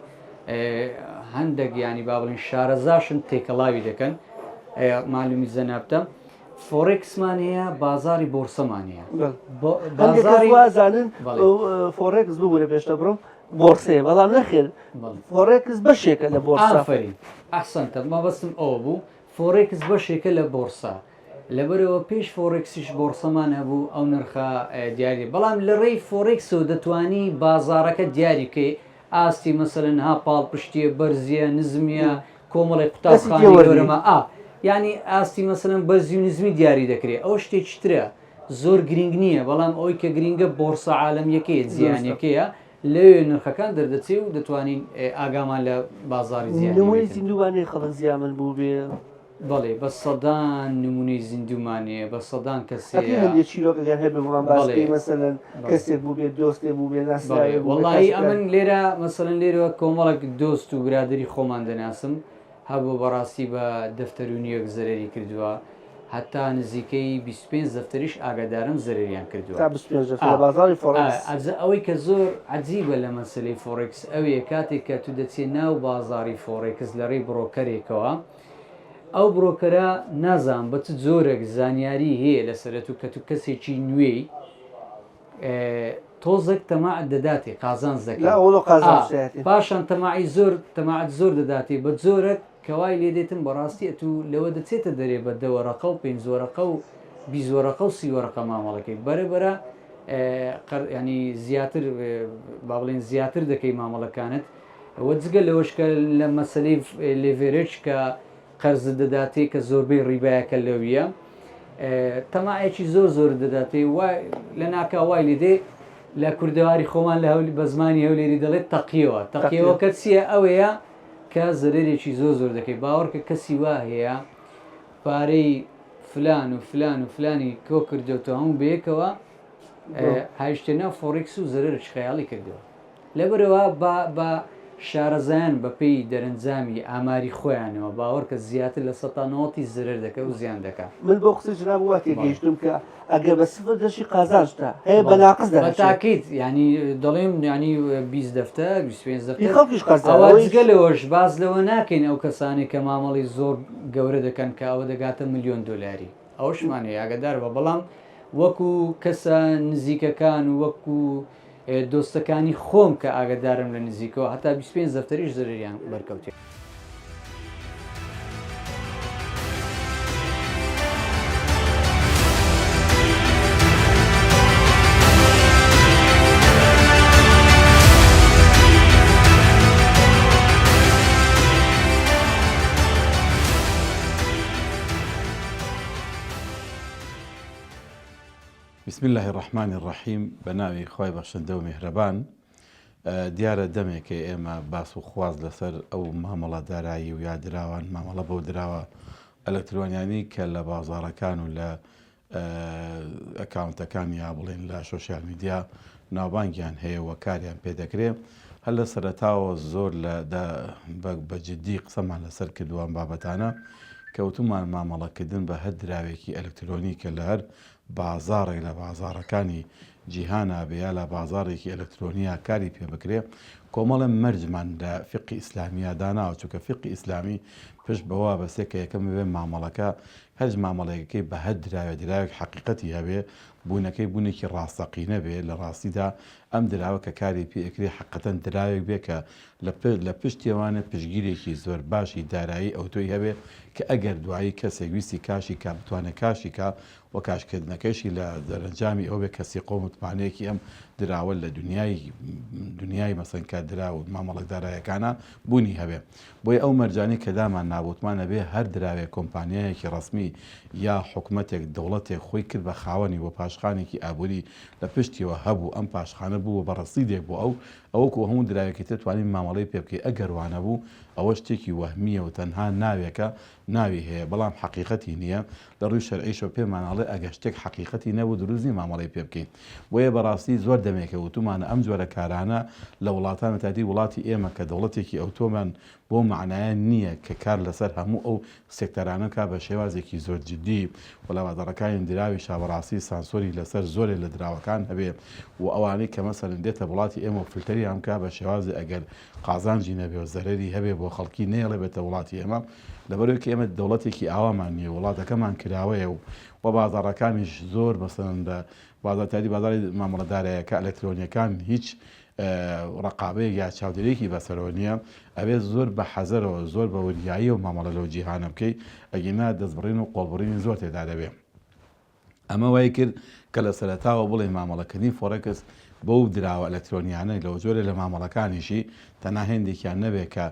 هەندێک ینی با بڵین شارەزاشن تێکەڵاوی دەکەن معلومی زەنابتە فۆڕێکسمان هەیە بازاری بۆرسەمان هەیە بازاری وازانن فۆڕێکس ببوورە پێشتە بڕم بۆرسێ بەڵام نەخێر فۆڕێکس بەشێکە لە بۆرسا. ئەحسەنتە مەبەستم ئەوە بوو فۆڕێکس بەشێکە لە بۆرسا لەبەرەوە پێش فۆڕێکسیش بۆرسەمان هەبوو ئەو نرخە دیاری بەڵام لە ڕێی فۆڕێکسەوە دەتوانی بازارەکە دیاریکەی ئاستی مەسەرەن ها پاڵپشتیە بەرزیە نزمیە کۆمەڵی قوتابخانەی گەورەمە ینی ئاستی مەسەرەن بەرزی و نزمی دیاری دەکرێت ئەو شتێکی ترە زۆر گرنگ نییە بەڵام ئەوەی کە گرنگە بۆرسە عالەمیەکەیە زیانەکەیە لەوێ نرخەکان دەردەچێت و دەتوانین ئاگامان لە بازاری زیانەوەی زیندووانەی خەڵک زیامن بوو بێ. بەڵێ بە سەدان نمونەی زیندومانەیە بە سەدان کەسێ چیرۆکەگەن هەبێ بڵام باسی مەسەرەن کەسێک بوو بێت دۆستێ بوو بێ ناسایە وەڵی ئەمن لێرە مەسەرەن لێرەوە کۆمەڵک دۆست و برادری خۆمان دەناسم هەبوو بەڕاستی بە دەفتەر و نیوەک زەرری کردووە هەتا نزیکەی 25 دەفتەریش ئاگادارم زەرریان کردووە بازاری ئەوەی کە زۆر عجیبە لە مەسلەی فۆڕێکس ئەوەیە کاتێک کە تو دەچێت ناو بازاری فۆڕێکس لە ڕێی بڕۆکەرێکەوە ئەو بڕۆکەرە نازان بە چ جۆرێک زانیاری هەیە لەسەرەت و کە تو کەسێکی نوێی تۆزێک تەماع دەداتێ قازانز دەکات پاشان تەماعەت زۆر دەداتێ بە جۆرێک کەوای لێ دێتن بەڕاستی تو لەوە دەچێتە دەرێ بە 10 وەرەقە و 5 وەرەقە و 20 وەرەقە و 30 وەرەقە مامەڵەکەی بەرەبەرە ینی زیاتر با بڵێن زیاتر دەکەی مامەڵەکانت وەجگە لەوەشکە لە مەسلەی لێڤێرج کە قەرز دەداتێ کە زۆربەی ڕیبایەکە لەویە تەماعێکی زۆر دەداتێ لە ناکە وای لێدێ لە کوردەواری خۆمان لە بە زمانی هەولێری دەڵێت تەقیەوەکە چییە ئەوەیە کە زەرێکی زۆر دەکەی باوەڕکە کەسی وا هەیە پارەی فلان و فلانی کۆ کردوتەوە هەموو بەیەکەوە هایشتێنە فۆڕێکس و زەرش خەیاڵی کردەوە لەبەرەوە بە شارەزایان بەپێی دەرەنجامی ئاماری خۆیانەوە باوەڕکە زیاتر لە 90 زرر دەکە و زیان دەکات من بۆ قسە جناب وا تێگەیشتم کە ئەگەر بە سفر دەشی قازانشتا هەیە بەناقص تاکیت ینی دەڵێم ینی 20 دەفتەر 25 دەفتەر لەوەش باز لەوە ناکەین ئەو کەسانی کە مامەڵی زۆر گەورە دەکەن کە ئەوە دەگاتە $1,000,000 ئەوشمانێ ئاگدار بە بەڵام وەکو کەسە نزیکەکان و وەکو دۆستەکانی خۆم کە ئاگدارم لە نزیکەوە هەتا 25 دەفتەریش زەریان بەرکەوتێ. بسم الله الرحمن الرحیم بەناوی خۆی بەخشندە و میهرەبان دیارە دەمێکە ئێمە باس و خواز لەسەر ئەو مامەڵە دارایی و یادراوان مامەڵە بەو دراوە ئەلەکترۆنیانی کە لە بازاڕەکان و لە ئەکاونتەکان یا بڵێن لە سۆشیال میدیا ناوبانگیان هەیە و کاریان پێ دەکرێت هەر لە سەرەتاوە زۆر بەجددی قسەمان لەسەر کردووان بابەتانە کەوتومان مامەڵەکردن بە هەر دراوێکی ئەلکترۆنی کە لە هەر بازاڕێک لە بازاڕەکانی جیهانە بێ لە بازارێکی ئەلکترۆنیا کاری پێ بکرێ کۆمەڵە مەرجمان لە فقی ئیسلامیە داناوە چونکە فقی ئیسلامی پشت بەوە بەسێکە یەکەم بێ مامەڵەکە هەرج مامەڵەیەکەی بە هەر دراوێک حقیقەتی هەبێ بوونەکەی بوونێکی ڕاستەقینە بێ لە ڕاستیدا ئەم دراوە کە کاری پێکرێ حقەتەن دراوێک بێ کە لە پشتێوانە پشگیرێکی زۆر باشی دارایی ئەوتۆی هەبێ کە ئەگەر دوایی کەسێک ویستی کاشی کا بتوانێت کاشی کا و کاشکردنەکەشی لە دەرەنجامی ئەو بێ کەسی قۆم متمانەیەکی ئەم دراوە لە دنیای مەسەنکە درا و مامەڵک دارایەکانە بوونی هەبێ بۆی ئەو مەرجانی کە دامان نابوتمانە بێ هەر دراوێک کۆمپانیایەکی ڕسمی یا حکوومەتێک دەوڵەتێک خۆی کرد بە خاوەنی و پاشخانێکی ئابووری لە پشتیەوە هەبوو ئەم پاشخانە بوو بە ڕسیدێک بۆ ئەوکو هەموو دراوێکی توانین مامەڵی پێ بکەی ئەگەروانە بوو ئەوە شتێکی وەهمیە و تەنها ناوێکە ناوی هەیە بەڵام حقیقەتی نییە لە ڕووی شەرعیشەوە پێماناڵێ ئەگە شتێک حقیقەتی نەبوو دروستنی مامەڵی پێ بکەین بۆیە بەڕاستی زۆر دەمێکە وتومانە ئەم جۆرە کارانە لە وڵاتانە تادی وڵاتی ئێمە کە دەوڵەتێکی ئەوتۆمان بۆ معنایە نییە کە کار لەسەر هەموو ئەو سێکتەرانە کا بە شێوازێکی زۆر جدی وڵامەدەڕەکانی دراوی شابڕاستی سانسۆری لەسەر زۆرێک لە دراوەکان هەبێ و ئەوانەی کە مەسەرن دێتە وڵاتی ئێمە و فلتەری ئەمکا بە شێوازی ئەگەر قازانجی نەبێ و زەرەری هەبێ بۆ خەڵکی نێڵێ بێتە وڵاتی ئێمە لەبەرەوەی ئێمە دەوڵەتێکی ئاوامان نییە وڵاتەکەمان کراوەیە و بازاڕەکانیش زۆر مەسەرن بازارتاری بازاری مامەڵەدارایەکە ئەلکترۆنیەکان هیچ ڕقابەیە یا چاودێرێکی بەسەرەوە نییە ئەوێ زۆر بە حەزەرەوە زۆر بە وریایی و مامەڵە لەو جیهانە بکەی ئەگینا دەستبڕین و قۆڵبڕینی زۆر تێدا دەبێ ئەمە وای کرد کە لە سەرەتاوە بڵێ مامەڵەکردنی فۆرەکس بەو دراوە ئەلکترۆنیانە لەو جۆرە لە مامەڵەکانیشی تەنها هێندێکیان نەبێت کە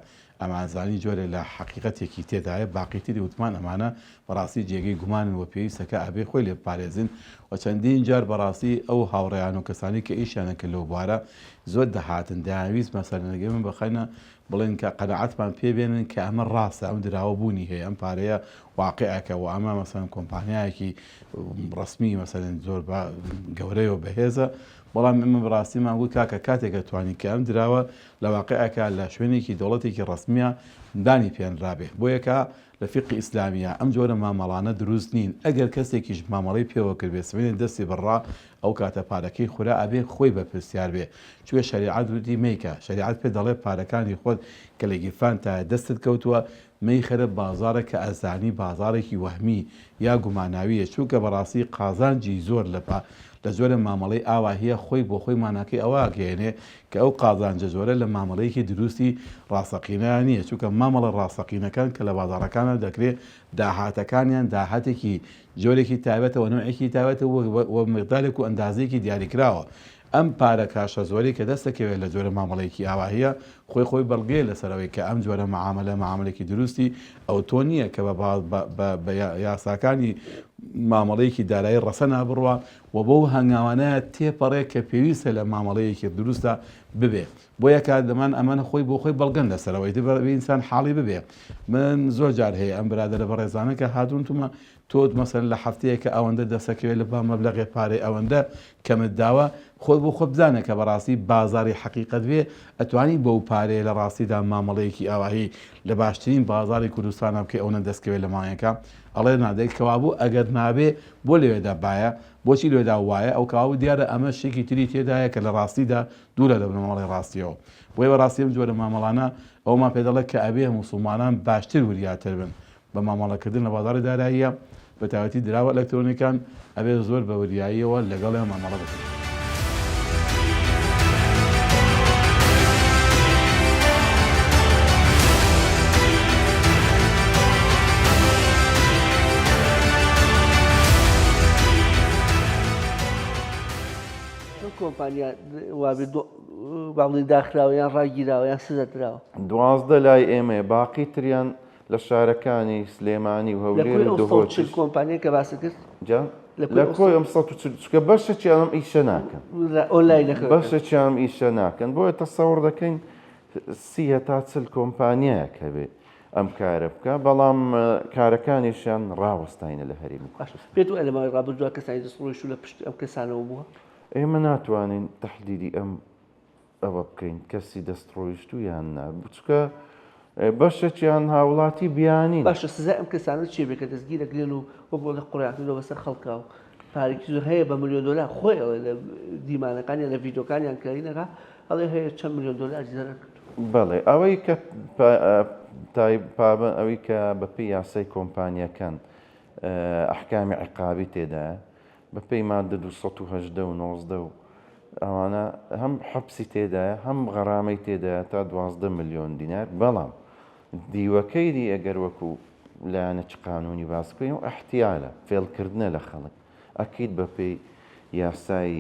ئەمانزانی جۆرە لە حقیقەتێکی تێدایە باقیتری وتمان ئەمانە بەڕاستی جێگەی گومانن و پێویستەکە ئەبێ خۆی لێ پارێزین و چەندین جار بەڕاستی ئەو هاوڕێیان و کەسانی کە ئیشیانە کە لەو بوارە زۆر دەهاتن داویست مەسەرنەگەی من بەخەنە بڵێن کە قەنەعەتمان پێبێنن کە ئەمە ڕاستە ئەم دراوە بوونی هەیە ئەم پارەیە واقعەکە و ئەمە مەسەن کۆمپانیایەکی ڕسمی مەسەرن زۆر گەورەیە و بەهێزە بەڵام ئمە بڕاستیمان گوت کاکە کاتێکە توانین کە ئەم دراوە لە واقعەکە لە شوێنێکی دەوڵەتێکی ڕسمیە دانی پێێنرابێ بۆ یەکە لە فقی ئیسلامیە ئەم جۆرە مامەڵانە دروست نین ئەگەر کەسێکیش مامەڵی پێوە کرد بێ سوێنێ دەستی بڕا ئەو کاتە پارەکەی خورا ئەبێ خۆی بە پرسیار بێ چوە شریعەت وتی مەیکە شریعەت پێ دەڵێ پارەکانی خۆت کە لە گیرفان تا دەستت کەوتووە مەی خەرە بازارە کە ئەزانی بازارێکی وەهمی یا گوماناویە چونکە بەڕاستی قازانجی زۆر لە زۆرە مامەڵەی ئاوا هەیە خۆی بۆ خۆی ماناکەی ئەوە گەێنێ کە ئەو قازانجە زۆرە لە مامەڵەیەکی دروستی ڕاستەقینە نییە چونکە مامەڵە ڕاستەقینەکان کە لە بازارەکانە دەکرێت داهاتەکانیان داهاتێکی جۆرێکی تایبەتەوە نوعێکی تایبەتە و مقدارێک و ئەندازەیەکی دیاریکراوە ئەم پارە کاشە زۆری کە دەستەکەوێت لە جۆرە مامەڵەیەکی ئاواهەیە خۆی بەڵگێ لەسەرەوەی کە ئەم جۆرە معاملێکی دروستی ئەو تۆ نییە کە بە یاساکانی مامەڵەیەکی دارایی ڕەسە نابڕوە و بۆ هەنگاوانەیە تێپەڕێک کە پێویستە لە مامەڵەیەکی دروستە ببێ بۆیە کات دەمان ئەمانە خۆی بۆ خۆی بەڵگەن لەسەرەوەی ئینسان حاڵی ببێ. من زۆر جار هەیە ئەم برادرە بە ڕێزانە کە هاتوونتمە تۆت مەسەن لە هەفتەیە کە ئەوەندە دەسەکەوێت لە با مەبلەغی پارەی ئەوەندە کەمت داوە خۆی بۆ خۆ بزانە کە بەڕاستی بازاری حەقیقەت بێ ئەتوانی بەو پارەیە لە ڕاستیدا مامەڵەیەکی ئاواهی لە باشترین بازاری کوردستانە بکە ئەوەندە دەستکەوێت لە ماڵەکە ئەڵێ نادەیت کەوابوو ئەگەر نابێ بۆ لەوێدا باە بۆچی لێدا وایە ئەو کاوە دیارە ئەمە شتێکی تری تێدایە کە لە ڕاستیدا دوورە لە بنەماڵی ڕاستیەوە بۆی بەڕاستیم جۆرە مامەڵانە ئەومان پێدەڵێت کە ئەبێ مسلمانان باشتر وریاتر بن بە مامەڵەکردن لە بازاری داراییە بە تاوەتی دراوە ئەلکترۆنیکان ئەبێ زۆر بە وریاییەوە لەگەڵ مامەڵە بکەن. کۆمپانیا وابێ باڵی داخراوەیان ڕاگیراوەیان سزەتراوە 12 لای ئێمە باقی تریان لە شارەکانی سلێمانی و هەولێر دۆ کۆمپانیای کە باس کرد لە کۆی ئەم 140 بەشێکیان ئەم ئیشە ناکەن ئۆنلاین بەشێکیان ئەم ئیشە ناکەن بۆیە تەسەوڕ دەکەین 30 تا 40 کۆمپانیایەک هەبێ ئەم کارە بکە بەڵام کارەکانیشیان ڕاوەستاینە لە هەرێمی پێت و ئەلەمای ڕابردووە کەسانی دەستڕۆیشت لە پشت ئەم کەسانەوە بووە ئێمە ناتوانین تەحلیلی ئەم ئەوە بکەین کەسی دەستڕۆیشت و یان بچکە بەشێکیان هاوڵاتی بیانی باشە سزای ئەم کەسانە چێ بێ کە دەستگیرە گرێن و وە بۆ لە قوڕاتنەوە بەسەر خەڵکا و پارێکی زۆر هەیە بە ملیۆن دۆلار خۆی لە دیمانەکانیان لە ڤیدۆکانیان کارینەکە ئەڵێ هەیە چەند ملیۆن دۆلار زەرەر کرد بەڵێ ئەوەی کە ئەوەی کە بەپێی یاسای کۆمپانیەکان ئەحکامی عقابی تێدایە بەپێی مادە 218 و 19 و ئەوانە هەم حەبسی تێدایە هەم غەرامەی تێدایە تا 12 ملیۆن دینار بەڵام دیوەکەیری ئەگەر وەکو لایەنە چ قانونی باس بکەین و ئەحتیالە فێڵکردنە لە خەڵک ئەکیت بەپێی یاسای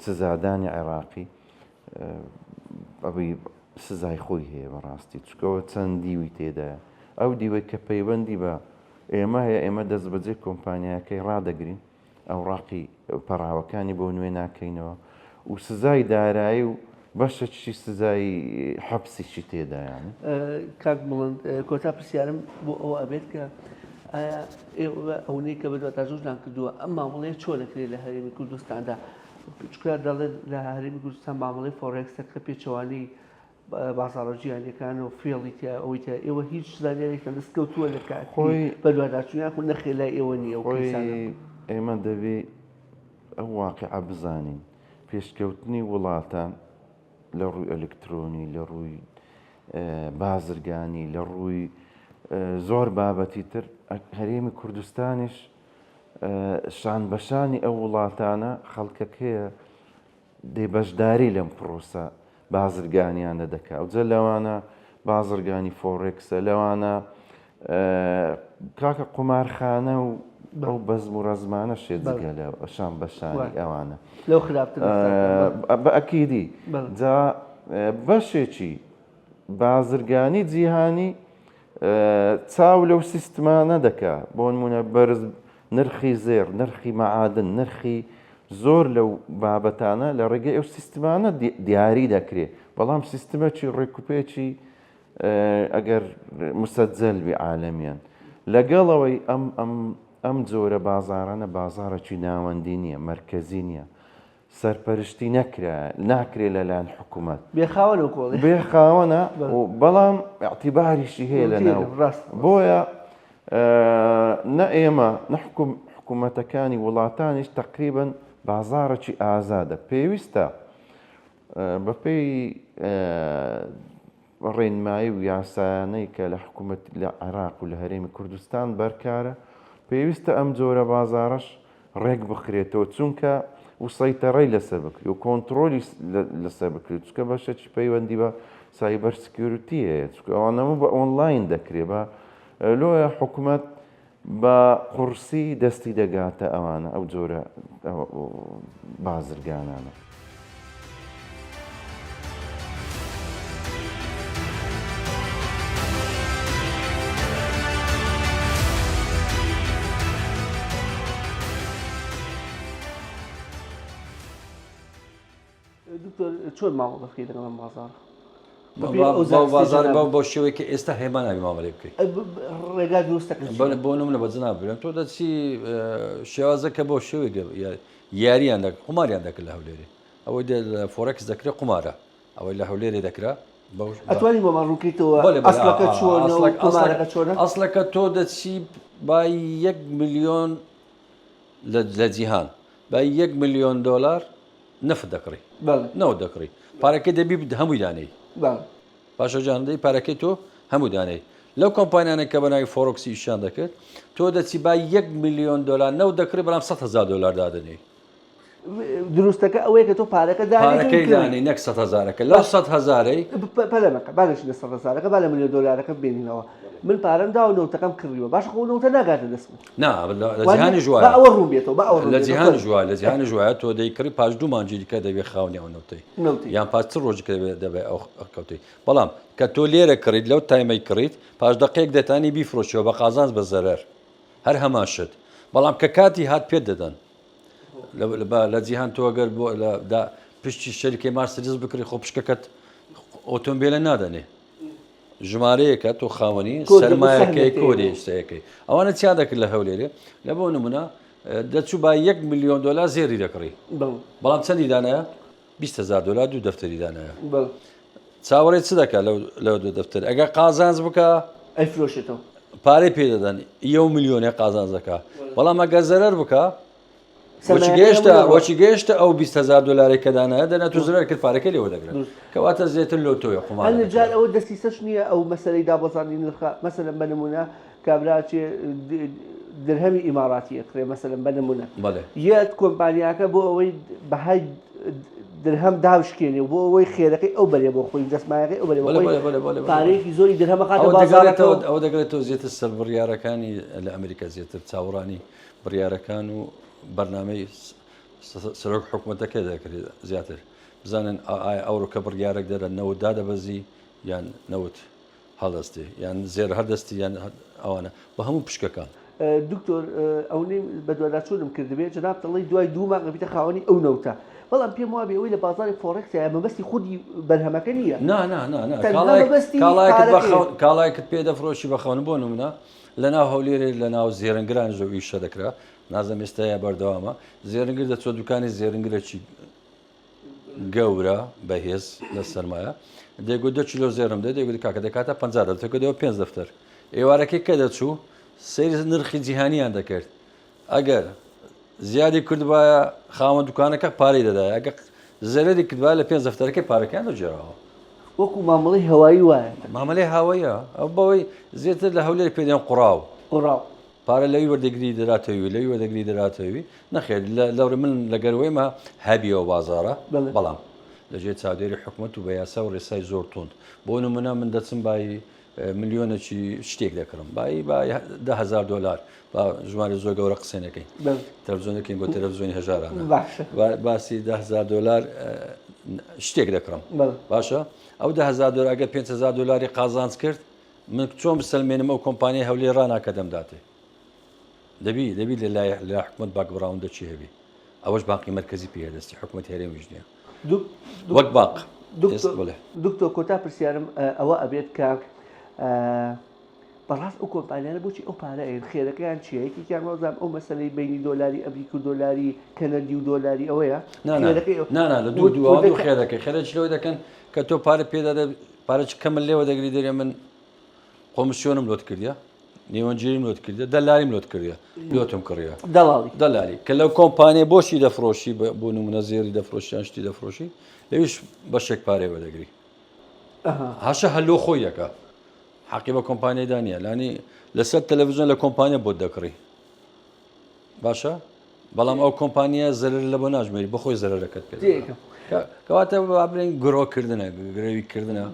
سزادانی عێراقی ئەوەی سزای خۆی هەیە بەڕاستی چکەوە چەند دیوی تێدایە ئەو دیوەی کە پەیوەندی بە ئێمە هەیە ئێمە دەست بەجێ کۆمپانیاکەی ڕدەگرین ئەوڕاقی پەراوەکانی بۆ نوێ ناکەینەوە و سزای دارایی و بەشەی سزای حەبسیشی تێدایان کاک بڵند کۆتا پرسیارم بۆ ئەوە ئەبێت کە ئایا ئەوەی کە بەدوات تا زۆران کردووە ئەم مامەڵەیە چۆن دەکرێت لە هەرێمی کوردستاندا چکار دەڵێت لە هەرێمی کوردستان مامەڵەی فۆڕێکسە کە پێچەوانی بازاڕۆژیانەکان و فێڵی ئەوەی ئێوە هیچ زانیارێکە دەستکەوتووە لە کاتی بەدواداچوونیان خو نەخێ لای ئێوە نیە ئێمە دەبێت ئەو واقعە بزانین پێشکەوتنی وڵاتان لە ڕووی ئەلکترۆنی لە ڕووی بازرگانی لە ڕووی زۆر بابەتی تر هەرێمی کوردستانیش شان بەشانی ئەو وڵاتانە خەڵکەکەیە دێبەشداری لەم پرۆسە بازرگانیانە دەکات و جە لەوانە بازرگانی فۆڕێکسە لەوانە کاکە قومارخانە و ئەو بەزم و ڕەزمانە شێجگە لە شان بەشانی ئەوانە لەو خراپتر بە ئەکیدی جا بەشێکی بازرگانی جیهانی چاو لەو سیستمانە دەکا بۆ نمونە بەرز نرخی زێر نرخی مەعادن نرخی زۆر لەو بابەتانە لە ڕێگەی ئەو سیستمانە دیاری دەکرێت بەڵام سیستمەکی ڕێکوپێکی ئەگەر مسەجەلبی عالەمیان لەگەڵەوەی ئەم جۆرە بازارانە بازارێکی ناوەندی نییە مرکزی نییە سەرپەرشتی ناکرێت لەلایەن حکوومەت بێخاوەنە بەڵام ئەعتیباریشی هەیە لە ناو بۆیە نە ئێمە نەحکوم حکوومەتەکانی وڵاتانیش تقریبن بازارێکی ئازادە پێویستە بەپێی ڕێنمایی و یاسایانەی کە لە حکوومەت لە عێراق و لە هەرێمی کوردستان بەرکارە پێویستە ئەم جۆرە بازارش ڕێک بخرێتەوە چونکە و سەیتەڕەی لەسەر بکری و کۆنتترۆلی لەسەر بکرێت چکە بەشێکی پەیوەندی بە سایبەر سکیورتی هەیە چکە ئەوانەمە بە ئۆنلاین دەکرێت بە لۆیە حکوومەت بە قورسی دەستی دەگاتە ئەوانە ئەو جۆرە بازرگانانە دکتۆر چۆن مامەڵە بکەیت لەگەڵ بازار بازار بۆ شێوەیە کە ئێستا هێماناوی مامەڵێ بکەیت ڕێگا دروستەکە بۆ نمونە بە جناب بێن تۆ دەچی شێوازەکە بۆ شێوەیە یاریان قماریان دەکرد لە هەولێرێ ئەوەی فۆرەکس دەکرێت قمارە ئەوەی لە هەولێرێ دەکرا ئەتوانی بۆمان ڕووکەیتەوە ئەسڵەکە چۆنە ئەسڵەکە تۆ دەچی با 1 ملیۆن لە جیهان با 1 ملیۆن دلار نەفت دەکڕی نەوە دەکڕی پارەکەی دەبی هەمووی دانەی پاشە جاندەی پارەکەی تۆ هەموو دانەی لەو کۆمپانیانە کە بەناوی فۆرۆکسی ئیشان دەکرد تۆ دەچی با 1 ملیۆن دلار نەو دەکڕی بەڵام 100,000 دلار دادنی دروستەکە ئەوەیە کە تۆ پارەکە پارەکەی دانی نەک 100,000ەکە لەو 100,000ی پەلەمەکە بالش لە 100,000ەکە با لە ملیۆن دلارەکە بێنینەوە من پارەم دا و نەوتەکەم کڕیوە باش خۆ نەوتە ناگاتە دەستم لە جیهانی ژوایە ئەوە ڕوو بێتەوە لە جیهانی ژوای لە جیهانی ژوایە تۆ دەیکڕی پاش دوو مانجی دیکە دەبێت خاونی ئەو نەوتەی یان پاس چ ڕۆژێک دەبێت ئەو کەوتەی بەڵام کە تۆ لێرە کڕیت لەو تایمەی کڕیت پاش دقەیەک دەتانی بیفرۆشیەوە بە قازانج بە زەرەر هەر هەمان شت بەڵام کە کاتی هات پێت دەدەن لە جیهان تۆ ئەگەر بۆ پشتی شەریکەی مارسیدس بکڕی خۆ پشکەکەت ئۆتۆمبیلە نادەنێ ژمارەیەکە تۆ خاوەنی سەرمایەکەی کۆدی شتەکەی ئەوانە چیا دەکرد لە هەولێرێ لە بۆ نمونە دەچوو با 1 ملیۆن دلار زێری دەکڕی بەڵام چەندی دانایە 20,000 دلار دوو دەفتەری دانایە چاوەڕێ چ دەکات لەو دوو دەفتەر ئەگە قازانج بکە ئەیفرۆشێتەوە پارەی پێدەدەن 1 ملیۆنێ قازانج دەکات بەڵام ئەگە زەرەر بکە وەچی گەیشتە ئەو 20,000 دلاری کە دانایە دەنا تو زرار کرد پارەکە لێوە دەگرێت کەواتە زیاتر لۆ تۆیە قومار جار ئەوە دەستیسەش نییە ئەو مەسەلەی دابەزانی نرخە مەسەلەن بە نمونە کابراچێ درهەمی ئیماراتی ئەکرێ مەسەلەن بە نمونە یەک کۆمپانیاکە بۆ ئەوەی بەهای درهەم داوشکێنێ بۆ ئەوەی خێرەکەی ئەو بەرێ بۆ خۆی دەستمایەکەی ئەو بەرێ پارەیەکی زۆری درهەمە قاتە ئەو دەگرێتەوە زیاتر سەر بڕیارەکانی لە ئەمریکا زیاتر چاوەڕانی بڕیارەکان و بەرنامەی سەرۆک حکوومەتەکە دەکرێت زیاتر بزانن ئەوڕۆکە بڕیارێک دەرە نەوت دادەبەزی یان نەوت هەڵدەستی یان زێر هەردەستی یان ئەوانە بە هەموو پشکەکان دکتۆر ئەو بە دوواداچوونم کردبێت جناب دەڵی دوای دوو مانگ بێتە خاوەنی ئەو نەوتە بەڵام پێم وابێ ئەوەی لە بازاری فۆرێکسە مەبەستی خودی بەرهەمەکە نییە کاڵایەکت پێ دەفرۆشی بەخەون بۆ نمونە لە ناو هەولێرێ لە ناو زێرنگران زۆوی شە دەکرا نازم ئێستاە بەردەوامە زێرنگر دەچۆ دوکانی زێرنگرێکی گەورە بەهێز لە سەرمایە دەیگو 2 کیلۆ زێرم دە دەیگوت کاکە دەکاتە 50 دەکەەوە 5 دەفتەر ئێوارەکەی کە دەچوو سەیری نرخی جیهانیان دەکرد ئەگەر زیادی کردبایە خاوە دوکانەکە پارەی دەدای ئەگە زەرری کردبای لە 5 دەفتەرەکەی پارەکەیان دەجێراوە وەکو مامەڵی هەوایی وایە مامەڵی هاوایە ئەو بەوەی زیاتر لە هەولێر پێدیان قوڕاو پارە لەوی وەردەگری دەراتەوی لەوی وەردەگری دەراتەوی نەخێت لەورە من لەگەروەیمە هەبیەوە بازارە بەڵام لەژێ چاودێری حکوومەت و بە یاسا و ڕێسای زۆر تند بۆ نمونە من دەچم بای ملیۆنێکی شتێک دەکڕم بای 10,000 دلار با ژمارە زۆر گەورە قسێنەکەی تەلەڤیزیۆنەکەی بۆ تەلەڤیزیۆنی هەژارانە باسی 10,000 دلار شتێک دەکڕم باشە ئەو 10,000 دلار ئەگەر 5,000 دلاری قازانج کرد من چۆن بسەلمێنم ئەو کۆمپانیای هەولێر ڕناکە دەمداتێ دەبی لە حکوومەت باکگراوندە چی هەبی ئەوەش باقی مرکزی پێدەستی حکوومەت هێرێمیش نییە وەک باق دکتۆر کۆتا پرسیارم ئەوە ئەبێت کە بەڕاست ئەو کۆمپانیانە بۆچی ئەو پارەیان خێرەکەیان چیەیەکیان وەزان ئەو مەسلەی بینی دۆلاری ئەمریکا و دۆلاری کەنەدی و دۆلاری ئەوەیە لە دوو خێرەکەی خێرەی لەوەی دەکەن کە تۆ پارە پێدادە پارەچ کەمە لێوە دەگری دەرێ من کۆمسیۆنم لۆت کردە نێوەنجێریم لۆت کردە دەلاریم لۆت کردە لۆتم کڕیە دەلاری کە لەو کۆمپانیە بۆشی دەفرۆشی بۆ نمونە زێری دەفرۆشیان شتی دەفرۆشی لەویش بەشێک پارێ وەدەگری هاشە هەلۆ خۆی یەکە حەقی بە کۆمپانیای دانیە لانی لەسەر تەلەڤیزیۆن لە کۆمپانیا بۆ دەکڕی باشە بەڵام ئەو کۆمپانیا زەرر لە بۆ ناژمێری بەخۆی زەرەرەکەت پێ کەواتە بڵێن گرۆکردنە گرێویکردنە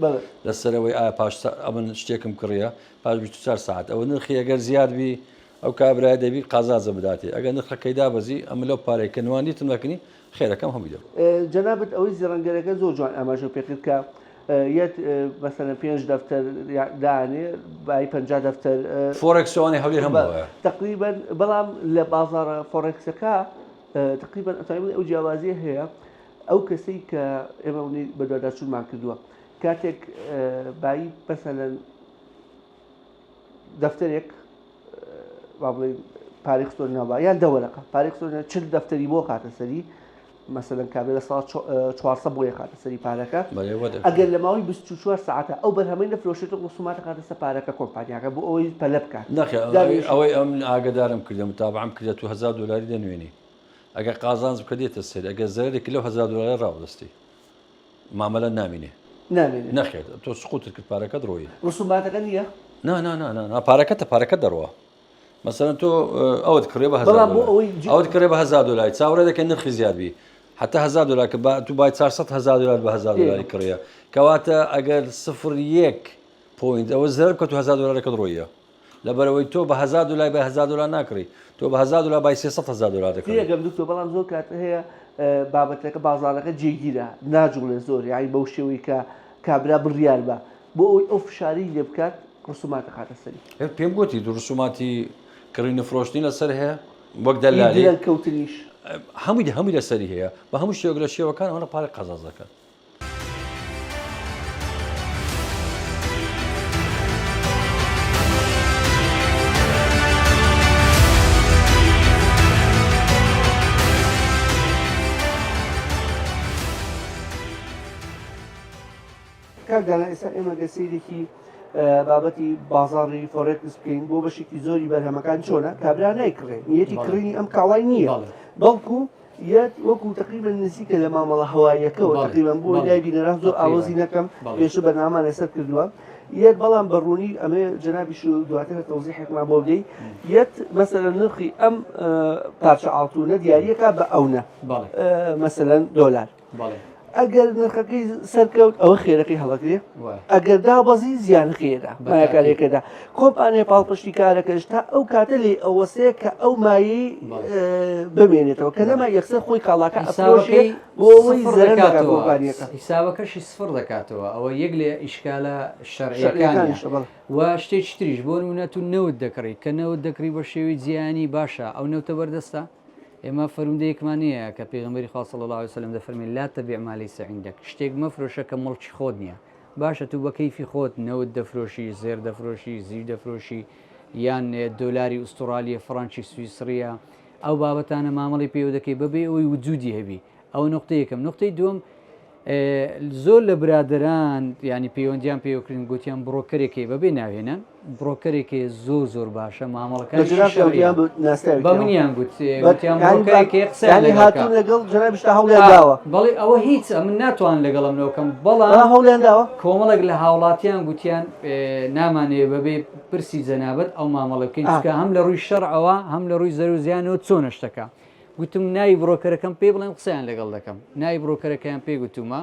لەسەرەوەی ئایا پاش ئەمن شتێکم کڕیە پاش 24 ساعت ئەوە نرخی ئەگەر زیاد بی ئەو کابرای دەبی قازازە بداتێ ئەگەر نرخەکەی دابەزی ئەمە لەو پارەی کە نوانیتم دەکەنی خێرەکەم هەمووی دەب جەنابەت ئەوەی زیڕەنگەرەکە زۆر جوان ئاماژە پێکرد کە یەک مەسەلەن 5 دەفتەر دانێ بای 50 دەفتەر فۆرێکسوانی هەولێر هەمووە تقریبا بەڵام لە بازارە فۆرێکسەکە تقریبا ئەو جیاوازیە هەیە ئەو کەسەی کە ئێمە بەدواداچوونمان کردووە کاتێک بایی بەسەلەن دەفتەرێک بڵێ پارێکستۆر ناوە یان دەوەرەکە پارێکستۆر چل دەفتەری بۆ کاتە سەری مەسەلەن کابێ لە ساڵ 400 بۆ کاتە سەری پارەکە ئەگەر لە ماوەی 24 ساعتە ئەو بەرهەمەی نەفرۆشێت ڕسوماتە کاتە سەر پارەکە کۆمپانیاکە بۆ ئەوەی پەلە بکات ئەوەی ئەم ئاگدارم کردم متابعم کرد تو 1000 دلاری دەنوێنی ئەگەر قازانز بکردێتە سەر ئەگەر زەرێکی لەو 1000 دلار ڕاوەستی مامەلە نامینێ نەخێت تۆ سقوتت کرد پارەکە ڕۆی ڕسوماتەکە نییە پارەکە دەڕوە مثلا تۆ ئەوت کڕێ بە ئەوت کڕێ بە 1000 دلار چاوەڕێ دەکەن نرخی زیادبی حتى 1000 دلار کە تو باید 400 دلار بە 1000 دلاری کڕیە کەواتە ئەگەر 0.1 پوینت ئەوە زەر کە تو 1000 دلارەکە ڕۆیە لەبەرەوەی تۆ بە 1000 دلار بە 1000 دلار ناکڕی تۆ بە 1000 دلار بای 300 دلار دەکڕی یەکەم دوکتۆ بەڵام زۆر کات هەیە بابەتەکە بازارەکە جێگیرە ناجوڵێ زۆر یعنی بەو شێوەی کە کابرا بڕیار بە بۆ ئەوی ئەو فشاری لێ بکات ڕسوماتە خاتە سەری پێم گوتی دوو ڕسوماتی کڕینی فرۆشتنی لەسەر هەیە وەک دەلالی کەوتنیش هەمووی لەسەری هەیە بە هەموو شێوەک لە شێوەکان ئەوە پارێک قەزاز دەکەن کاکدانا ئێستا ئێمە گەسەیرێکی بابەتی بازاڕی فۆرێکس بکەین بۆ بەشێکی زۆری بەرهەمەکان چۆنە کابرا نایکڕێ نیەتی کڕینی ئەم کاڵای نییە بەڵکو یەت وەکو تقریبا نزیکە لە مامەڵە هەواییەکەەوە تقریبا بۆ لای بینەران زۆر ئاوازی نەکەم پێشە بەنامان لەسەر کردووە یەک بەڵام بەڕوونی ئەمێ جەنابیش دواتر تەوزیحێکمان بۆ بدەیت یەت مەسەلەن نرخی ئەم پارچە ئاڵتوونە دیارەکە بە ئەوە مەسەلەن دۆلار ئەگەر نرخەکەی سەرکەوت ئەوە خێرەکەی هەڵەگرێ ئەگەر دابەزی زیان خێرا مایەکارێکەدا کۆمپانیای پاڵپشتی کارەکەش تا ئەو کاتە لێ ئەوەسەیە کە ئەو مایی بمێنێتەوە کە نەما یەکسەر خۆی کاڵاکە ئەفرۆشێ بۆ ئەوەی زەرەکاتەوە حیسابەکەشی سفر دەکاتەوە ئەوە یەک لێ ئیشکالە شەرعیەکانی و شتێکی تریش بۆ نمونە تو نەوت دەکڕی کە نەوت دەکری بە شێوی جیهانی باشە ئەو نەوتە بەردەستە ئێمە فەرمودەیەکمان نییە کە پێغەمبەری خوا صلی الله علیه وسلم دەفەرمێ لا تبیع ما ليس عندك شتێک مەفرۆشە کە مڵکی خۆت نییە باشە تو بە کەیفی خۆت نەوت دەفرۆشی زێر دەفرۆشی زیر دەفرۆشی یان دۆلاری ئوسترالیە فڕانکی سویسریە ئەو بابەتانە مامەڵی پێوە دەکەی بەبێ ئەوی وجودی هەبی ئەو نقطە یەکەم نقطەی دووەم زۆر لە برادران ینی پەیوەندیان پێوەکردن گوتیان بڕۆکەرێکی بەبێ ناوێنن بڕۆکەرێکی زۆر باشە مامەڵەکان بە منیان گوتیان قسەی هاتوون لەگەڵ جەنابشتا هەوڵیانداوە بەڵێ ئەوە هیچ ئەمن ناتوان لەگەڵم نەوەکەم بەڵام هەوڵیانداوە کۆمەڵێک لە هاوڵاتیان گوتیان نامانەیە بەبێ پرسی جەنابەت ئەو مامەڵە بکەین چکە هەم لە ڕووی شەرعەوە هەم لە ڕووی زەر و زیانەوە چۆنە شتەکە گوتم ناوی بڕۆکەرەکەم پێ بڵێم قسەیان لەگەڵ دەکەم ناوی بڕۆکەرەکەیان پێ گوتومە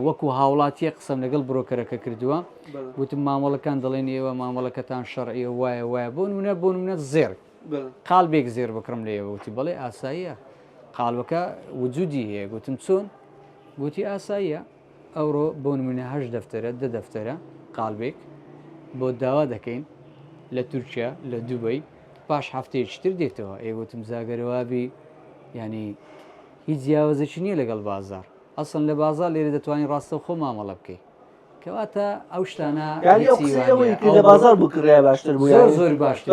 وەکو هاوڵاتیە قسەم لەگەڵ بڕۆکەرەکە کردووە گوتم مامەڵەکان دەڵێن ئێوە مامەڵەکەتان شەرعیە وایە بۆ نمونە زێر قالبێک زێر بکڕم لێەوە وتی بەڵێ ئاساییە قالبەکە وجودی هەیە گوتم چۆن گوتی ئاساییە ئەوڕۆ بۆ نمونە 8 دەفتەرە 10 دەفتەرە قالبێک بۆ داوا دەکەین لە تورکیا لە دووبەی پاش هەفتەیەکی تر دێتەوە ئێگوتم زاگەرەوابی ینی هیچ جیاوازێکی نییە لەگەڵ بازار ئەسڵ لە بازار لێرە دەتوانین ڕاستە خۆ مامەڵە بکەیت کەواتە ئەو شتانە لە بازار بکڕای باشتر بوو زۆر باشتر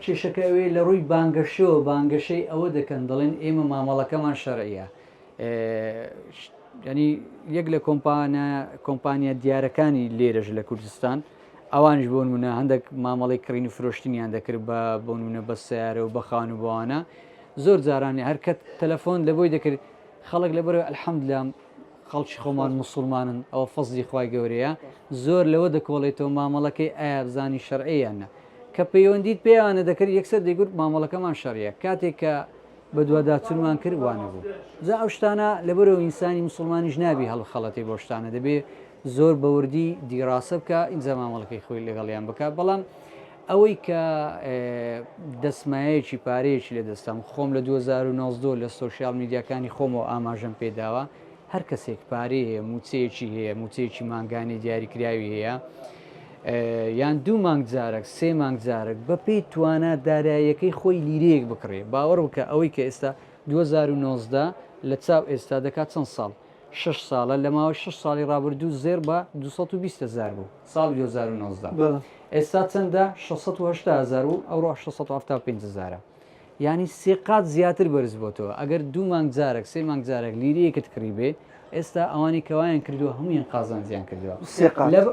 کێشەکە ئەوێ لە ڕووی بانگەشەوە بانگەشەی ئەوە دەکەن دەڵێن ئێمە مامەڵەکەمان شەرعیە ینی یەک لە کۆمپانیا دیارەکانی لێرەش لە کوردستان ئەوانش بۆ نمونە هەندێک مامەڵی کڕینی فرۆشتنیان دەکرد بۆ نمونە بە سیارە و بە خان و بۆوانە زۆر جارانی هەرکەت تەلەفۆن لە بۆی دەکرد خەڵک لەبەر ئەلحەمدوللا خەڵکی خۆمان موسڵمانن ئەوە فەزلی خوای گەورەیە زۆر لەوە دەکۆڵێتەوە مامەڵەکەی ئایا بزانی شەرعیانە کە پەیوەندیت پێیانە دەکرد یەکسەر دەیگوت مامەڵەکەمان شەرعیە کاتێک کە بە دوواداچونمان کرد وانە بوو جا ئەو شتانە لەبەرەوە ئینسانی مسلمانیش نابی هەڵخەڵەتی بۆ شتانە دەبێ زۆر بەوردی دیڕاسە بکە ئینجا مامەڵەکەی خۆی لەگەڵیان بکات بەڵام ئەوەی کە دەسمایەکی پارەیەکی لە دەستم خۆم لە 2009 لە سۆشیال میدیاکانی خۆمەوە ئاماژەم پێداوە هەر کەسێک پارەی هەیە موچەیەکی هەیە موچەیەکی مانگانی دیاریکراوی هەیە یان 2 مانگ جارێک 3 مانگ جارێک بە پێی توانە داراییەکەی خۆی لیرەیەک بکڕێ باوەڕ بکە ئەوەی کە ئێستا 2019 لە چاو ئێستا دەکات چەند ساڵ 6 ساڵە لە ماوەی 6 ساڵی ڕابردوو زێر بە 220,000 بوو ساڵ 2019 ئێستا چەندە 680,000 و ئەوڕۆ 675,000 ینی سێقات زیاتر بەرز بۆتەوە ئەگەر 2 مانگ جارێک 3 مانگ جارێک لیرەیەکت کڕیبێ ئێستا ئەوانی کەوایان کردووە هەمویان قازانجیان کردووە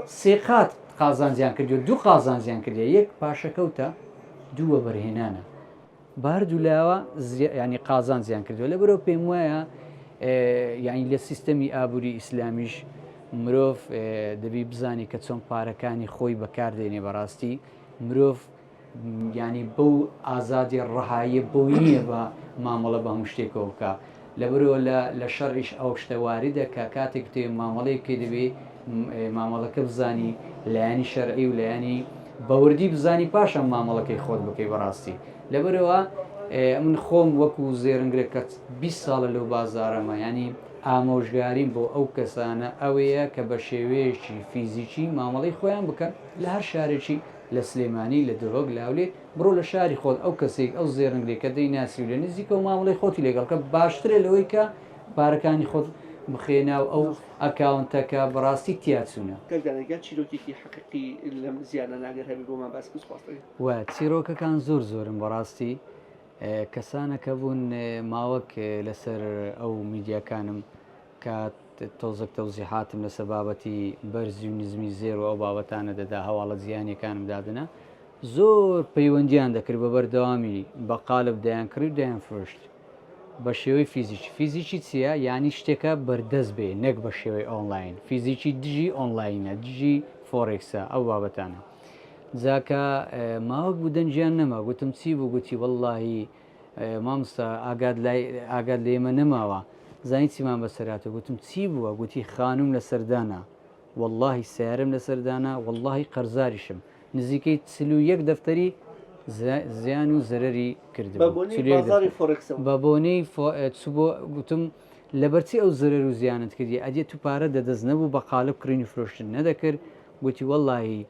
سێقات قازانجیان کردو 2 قازانجیان کردێ یەک پاشەکەوتە 2 بەرهێنانە باردوولاوە ینی قازانجیان کردووە لە بەرەو پێم وایە یعنی لە سیستەمی ئابووری ئیسلامیش مرۆڤ دەبی بزانی کە چۆن پارەکانی خۆی بەکاردێنێ بەڕاستی مرۆڤ ینی بەو ئازادی ڕەهایە بۆ نییە بە مامەڵە بە هەموو شتێکەوە بکە لەبەرەوە لە شەڕیش ئەو شتەواریدە کە کاتێک تێ مامەڵەی پێ دەبێ مامەڵەکە بزانی لایانی شەرعی و لایانی بەوردی بزانی پاشان مامەڵەکەی خۆت بکەی بەڕاستی لەبەرەوە من خۆم وەکو زێرنگرێک کە 20 ساڵە لەو بازارەمە ینی ئامۆژگاریم بۆ ئەو کەسانە ئەوەیە کە بە شێوەیەکی فیزیکی مامەڵەی خۆیان بکەن لە هەر شارێکی لە سلێمانی لە دۆک لاولێ بڕۆ لە شاری خۆت ئەو کەسێک ئەو زێرنگرێکە دەیناسی و لە نزیکە و مامەڵی خۆتی لێگەڵکە باشترێ لەوەی کە پارەکانی خۆت بخێناو ئەو ئەکاونتەکە بەڕاستی تیاچوونە چیرۆکێکی حقیقی لەم زیانە ناگەر هەبی بۆمان باس و چیرۆکەکان زۆرم بەڕاستی کەسانەکە بوون ماوەک لەسەر ئەو میدیاکانم کات تۆزێک تەوزیحاتم لەسەر بابەتی بەرزی و نزمی زێر و ئەو بابەتانە دەدا هەواڵە زیانیەکانم دادنە زۆر پەیوەندیان دەکرد بە بەردەوامی بە قالب دەیان کرد و دەیان فرشت بە شێوەی فیزیکی چییە یعنی شتێکە بەردەست بێ نەک بە شێوەی ئۆنلاین فیزیکی دژی ئۆنلاینە دژی فۆرێکسە ئەو بابەتانە جاکە ماوەک بوو دەنجیان نەما گوتم چی بوو گوتی وەڵڵاهی مامستا ئاگاد لە ئێمە نەماوە زانی چیمان بەسەراتە گوتم چی بووە گوتی خانوم لە سەردانە واللهی سیارم لە سەردانە واللهی قەرزاریشم نزیکەی 41 دەفتەری زیان و زەرری کردم بە بۆنەی گوتم لەبەرچی ئەو زەرەر و زیانت کردی ئەدێت تو پارە دەدەست نەبوو بە قالب کڕینی فرۆشتن نەدەکرد گوتی وەڵڵاهی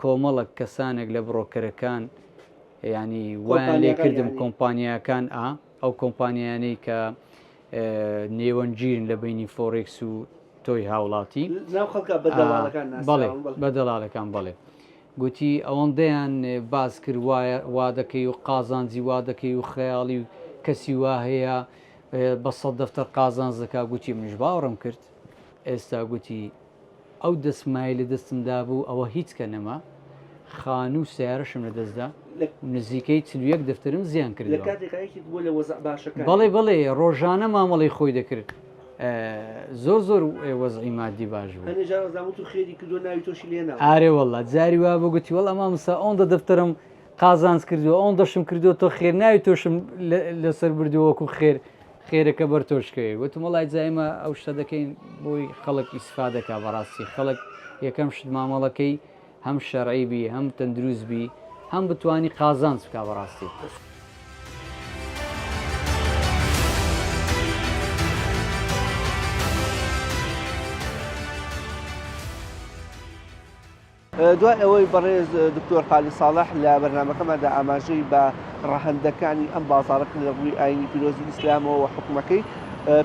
کۆمەڵک کەسانێک لە بڕۆکەرەکان ینی ویان لێ کردم کۆمپانیاکان ئەو کۆمپانیانەی کە نێوەنجیرن لە بینی فۆرێکس و تۆی هاوڵاتی بە دەڵالەکان بەڵێ گوتی ئەوەندەیان باز کرد وا دەکەی و قازانجی وا دەکەی و خەیاڵی و کەسی وا هەیە بە 100 دەفتەر قازانج دەکا گوتی منش باوەڕم کرد ئێستا گوتی ئەو دەستمای لە دەستمدا بوو ئەوە هیچ کە نەما خان و سیارەشم لە دەستدا نزیکەی 41 دەفتەرم زیان کرد بەڵێ ڕۆژانە مامەڵی خۆی دەکرد زۆر وەزعی مادی باش بوو ئارێ وەڵا جاری وا بۆ گوتی وەڵ ئەما مسا ئەوەندە دەفتەرم قازانج کردووە ئەوەن دەشم کردو تۆ خێر ناوی تۆشم لەسەر بردو وەکو خێرەکە بەر تۆشکەوێ وتم وڵای جایمە ئەو شتە دەکەین بۆی خەڵک ئیسفادەکە بەڕاستی خەڵک یەکەم شت مامەڵەکەی هەم شەرعی بی هەم تەندروست بی هەم بتوانی قازانج بکە بەڕاستی دوای ئەوەی بەڕێز دکتۆر خالی ساڵح لە بەرنامەکەماندا ئاماژەی بە ڕەهەندەکانی ئەم بازاڕەکە لە ڕووی ئاینی پیرۆزی ئیسلامەوە و حکومەکەی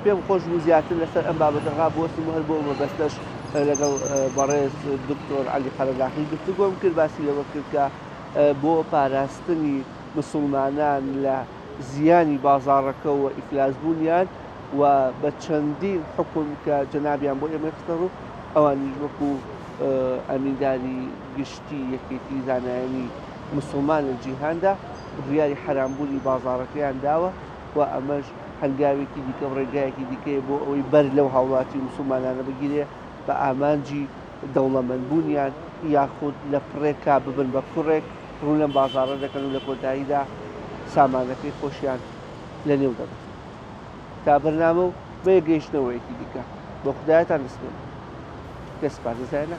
پێم خۆش بوو زیاتر لەسەر ئەم بابەتەغا بۆسم هەر بۆ مەبەستەش لەگەڵ بەڕێز دکتۆر عەلی قەرەداخی گفتوگۆم کرد باسی لەوە کرد کە بۆ پاراستنی مسلمانان لە زیانی بازاڕەکە و ئیفلاسبوونیان و بە چەندین حکم کە جەنابیان بۆ ئێمە خستە ڕوو ئەوانی وەکو ئەمینداری گشتی یەکێتی زانایانی مسلمان لە جیهاندا بڕیاری حرامبوونی بازاڕەکەیان داوە و ئەمەش هەنگاوێکی دیکە ڕێگایەکی دیکەیە بۆ ئەوەی بەر لەو هاوڵاتی مسلمانانە بگیرێ بە ئامانجی دەوڵەمەندبوونیان یاخود لە پڕێکا ببن بە کوڕێک ڕوو لەم بازاڕە دەکەن و لە کۆتاییدا سامانەکەی خۆشیان لە نێو دەبن تا بەرنامە و بە گەیشتنەوەیەکی دیکە بۆ خودایەتان دەستێن دەست پارێزانە